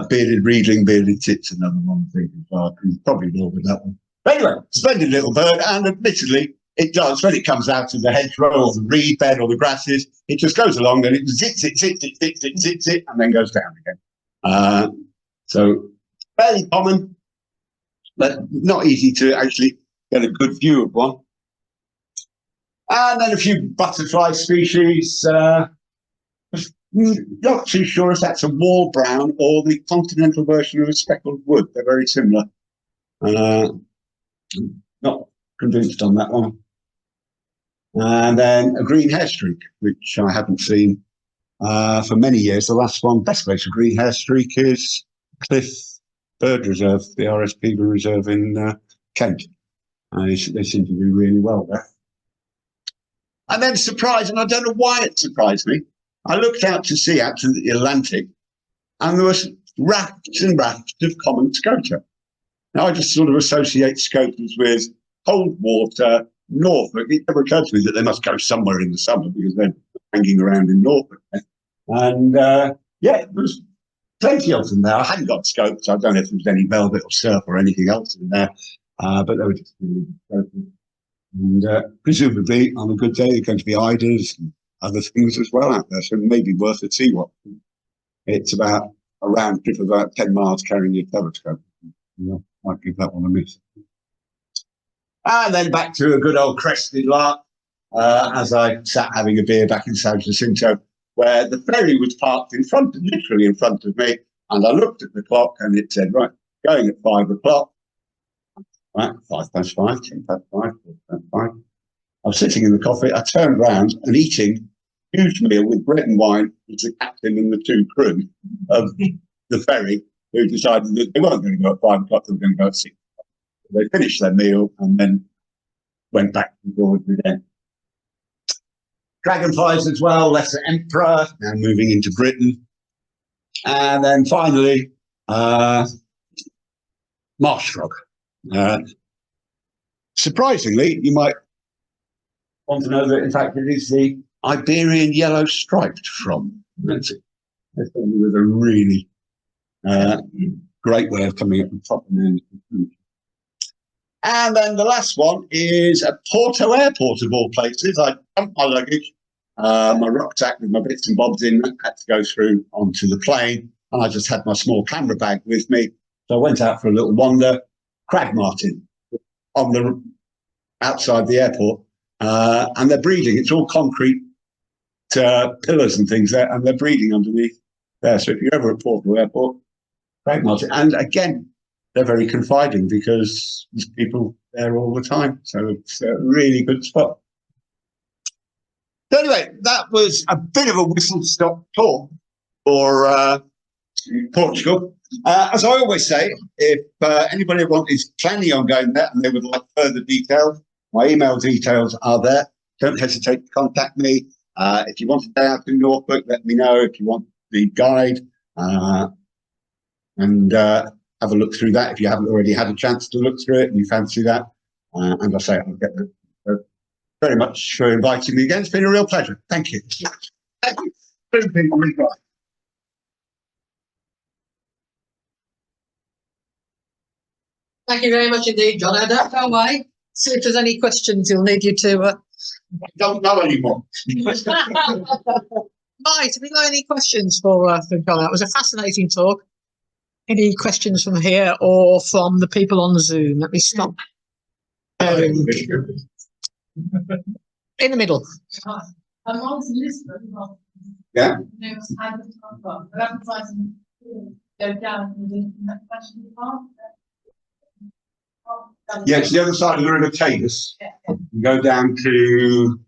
Bearded Reedling, Bearded Tits, another one thing as well. Probably more with that one. But anyway, splendid little bird, and admittedly, it does, when it comes out of the hedgerow or the reed bed or the grasses, it just goes along and it zits it, and then goes down again. So, fairly common, but not easy to actually get a good view of one. And then a few butterfly species. Not too sure if that's a wall brown or the continental version of a speckled wood. They're very similar. Not convinced on that one. And then a green hairstreak, which I haven't seen for many years. The last one, best place for green hairstreak is Cliff Bird Reserve, the RSPB reserve in Kent. They seem to do really well there. And then surprise, and I don't know why it surprised me. I looked out to sea, out to the Atlantic, and there was rafts and rafts of common scoter. Now I just sort of associate scoters with cold water, Norfolk. It never occurred to me that they must go somewhere in the summer because they're hanging around in Norfolk. And yeah, there was plenty of them there. I hadn't got scopes. I don't know if there was any velvet or surf or anything else in there, but they were just really scopers. And presumably on a good day, they're going to be iders and other things as well out there. So maybe worth a sea watch. It's about a round trip of about 10 miles carrying your telescope. You might give that one a miss. And then back to a good old crested lark as I sat having a beer back in San Jacinto, where the ferry was parked in front, literally in front of me. And I looked at the clock and it said, right, going at 5 o'clock. Right, 5 past 5, 10 past 5, 4 past 5. I was sitting in the coffee. I turned round and eating a huge meal with bread and wine with the captain and the two crew of the ferry, who decided that they weren't going to go at 5 o'clock, they were going to go at 6 o'clock. So they finished their meal and then went back to the board again. Dragonflies as well, lesser emperor, now moving into Britain. And then finally, marsh frog. Surprisingly, you might want to know that, in fact, it is the Iberian yellow striped frog. That's it. That's with a really great way of coming up the top and then. And then the last one is at Porto Airport, of all places. I dumped my luggage, my rucksack with my bits and bobs in, had to go through onto the plane, and I just had my small camera bag with me. So I went out for a little wander. Crag martin on the outside the airport, and they're breeding. It's all concrete pillars and things there, and they're breeding underneath there. So if you're ever at Porto Airport, crag martin, and again, they're very confiding because there's people there all the time. So it's a really good spot. So anyway, that was a bit of a whistle-stop tour for Portugal. As I always say, if anybody is planning on going there and they would like further details, my email details are there. Don't hesitate to contact me. If you want to stay out in Norfolk, let me know. If you want the guide, and have a look through that if you haven't already had a chance to look through it and you fancy that. And I say, I'll get very much for inviting me again. It's been a real pleasure. Thank you. Thank you.
Thank you very much indeed, John. I don't go away. See if there's any questions you'll need you to.
Don't know anymore.
Right, have you got any questions for John? That was a fascinating talk. Any questions from here or from the people on Zoom? Let me stop. In the middle.
I'm on the list, but
Yeah.
go down in the fashion department.
Yeah, it's the other side of the River Tagus. You go down to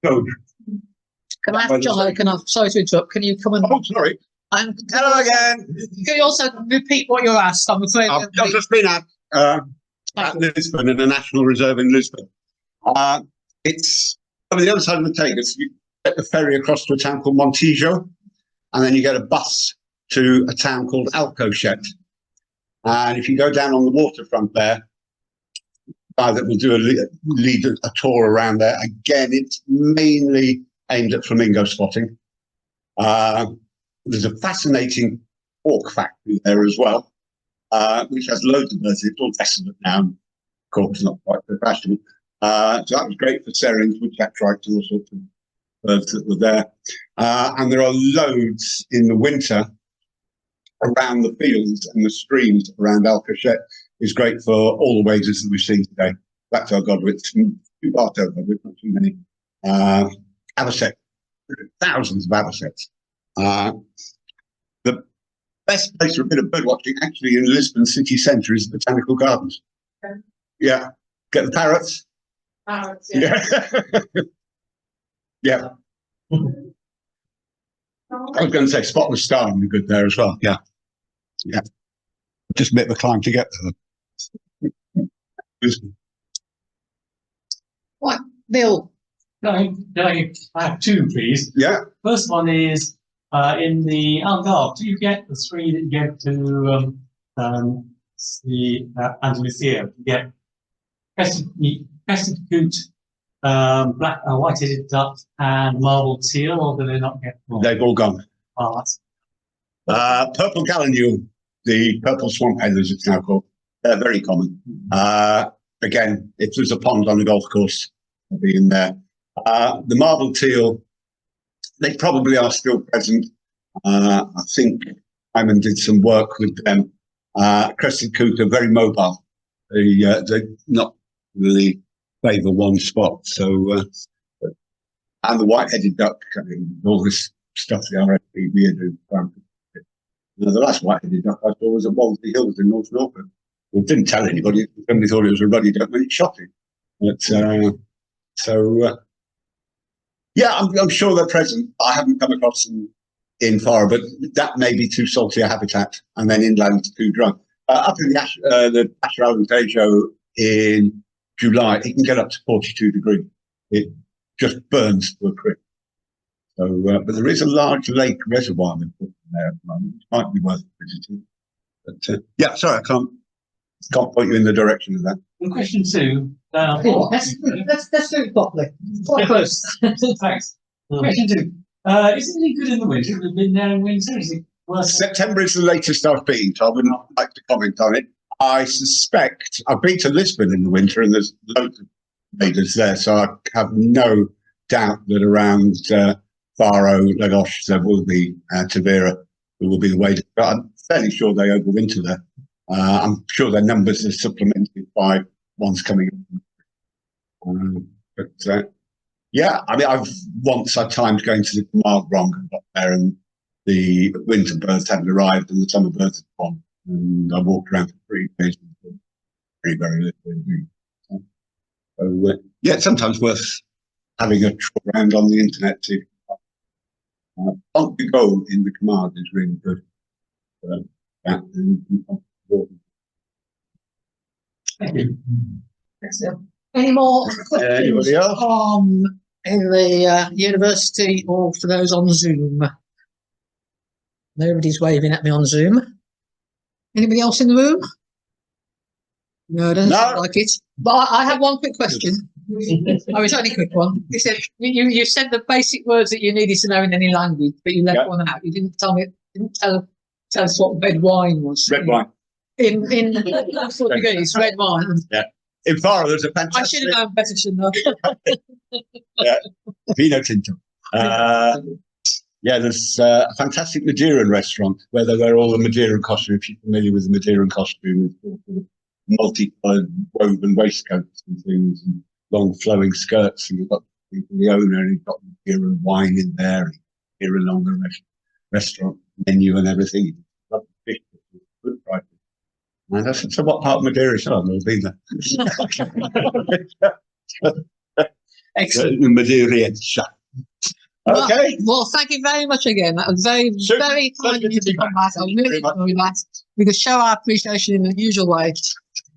Gold.
Can I have John? Sorry to interrupt. Can you come and?
Oh, sorry. Hello again.
Can you also repeat what you're asked? I'm afraid.
I've just been at Lisbon in the National Reserve in Lisbon. It's on the other side of the Tagus. You get the ferry across to a town called Montijo, and then you get a bus to a town called Alcochete. And if you go down on the waterfront there, that will do lead a tour around there. Again, it's mainly aimed at flamingo spotting. There's a fascinating hawk factory there as well, which has loads of birds. It's all desolate now. Of course, not quite so fashionable. So that was great for serens, woodchat trikes, and all sorts of birds that were there. And there are loads in the winter around the fields, and the streams around Alcochete is great for all the waders that we've seen today. Back to our godwits, two bartail godwits, not too many. Avocet, thousands of avocets. The best place for a bit of bird watching actually in Lisbon city centre is the Botanical Gardens.
Okay.
Yeah, get the parrots.
Parrots, yeah.
Yeah. I was going to say spotless star would be good there as well. Yeah. Yeah. Just a bit of a climb to get there.
Right, Bill.
I have two, please.
Yeah.
First one is in the Algarve. Do you get the three that you get to the Andalusia? You get crested coot, black, white-headed duck, and marbled teal, or do they not get one?
They've all gone.
Oh, that's
Purple gallinule, the purple swamp hen, as it's now called, they're very common. Again, if there's a pond on a golf course, they'll be in there. The marbled teal, they probably are still present. I think Simon did some work with them. Crested coot are very mobile. They not really favour one spot. So, and the white-headed duck, all this stuff the RSPB are doing. The last white-headed duck I saw was at Walsey Hills in North Norfolk. Well, didn't tell anybody. Somebody thought it was a ruddy duck when it shot it. But yeah, I'm sure they're present. I haven't come across them in far, but that may be too salty a habitat, and then inland too dry. Up in the Asher Alentejo in July, it can get up to 42 degrees. It just burns to a crisp. So, but there is a large lake reservoir there at the moment, which might be worth visiting. But yeah, sorry, I can't point you in the direction of that.
And question two.
Let's do it properly. Quite close.
Thanks. Question two. Isn't it good in the winter? We've been there in winter. Is it worth?
September is the latest I've been, so I wouldn't like to comment on it. I suspect I've been to Lisbon in the winter, and there's loads of waders there, so I have no doubt that around Faro, Lagos, there will be Tavira, there will be the waders. But I'm fairly sure they overwinter there. I'm sure their numbers are supplemented by ones coming in. But yeah, I mean, I've timed going to the Camargue wrong and got there, and the winter birds hadn't arrived and the summer birds had gone. And I walked around for 3 days. Very, very little indeed. So yeah, it's sometimes worth having a trawl around on the internet to on the go in the Camargue is really good.
Thank you.
Any more questions
Anybody else?
in the university or for those on Zoom? Nobody's waving at me on Zoom. Anybody else in the room? No, it doesn't
No.
sound like it. But I have one quick question. Oh, it's only a quick one. You said you said the basic words that you needed to know in any language, but you left
Yeah.
one out. You didn't tell us what red wine was.
Red wine.
In Portuguese, red wine.
In Faro, there's a
I
fantastic
should have known better, shouldn't I?
Vino Tinto. Yeah, there's a fantastic Madeiran restaurant where they wear all the Madeiran costume. If you're familiar with the Madeiran costume, multi-coloured woven waistcoats and things, and long flowing skirts, and you've got the owner, and you've got Madeiran wine in there, Madeiran on the restaurant menu and everything. Love the fish, good prices. And I said, so what part of Madeira is that? I've never been there.
Excellent.
The Madeiriense. Okay.
Well, thank you very much again. That was very,
Super.
very kind
Pleasure
of you
to be
to come
back.
back. I really enjoyed that. We could show our appreciation in the usual way.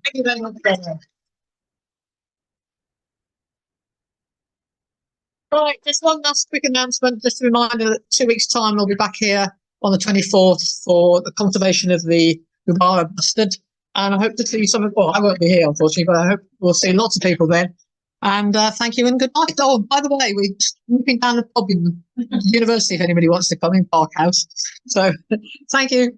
Thank you very much again. Right, just one last quick announcement. Just a reminder that 2 weeks' time we'll be back here on the 24th for the conservation of the Gubara bustard. And I hope to see some of, well, I won't be here, unfortunately, but I hope we'll see lots of people then. And thank you and good night. Oh, by the way, we're moving down the pub in the university if anybody wants to come in Park House. So thank you.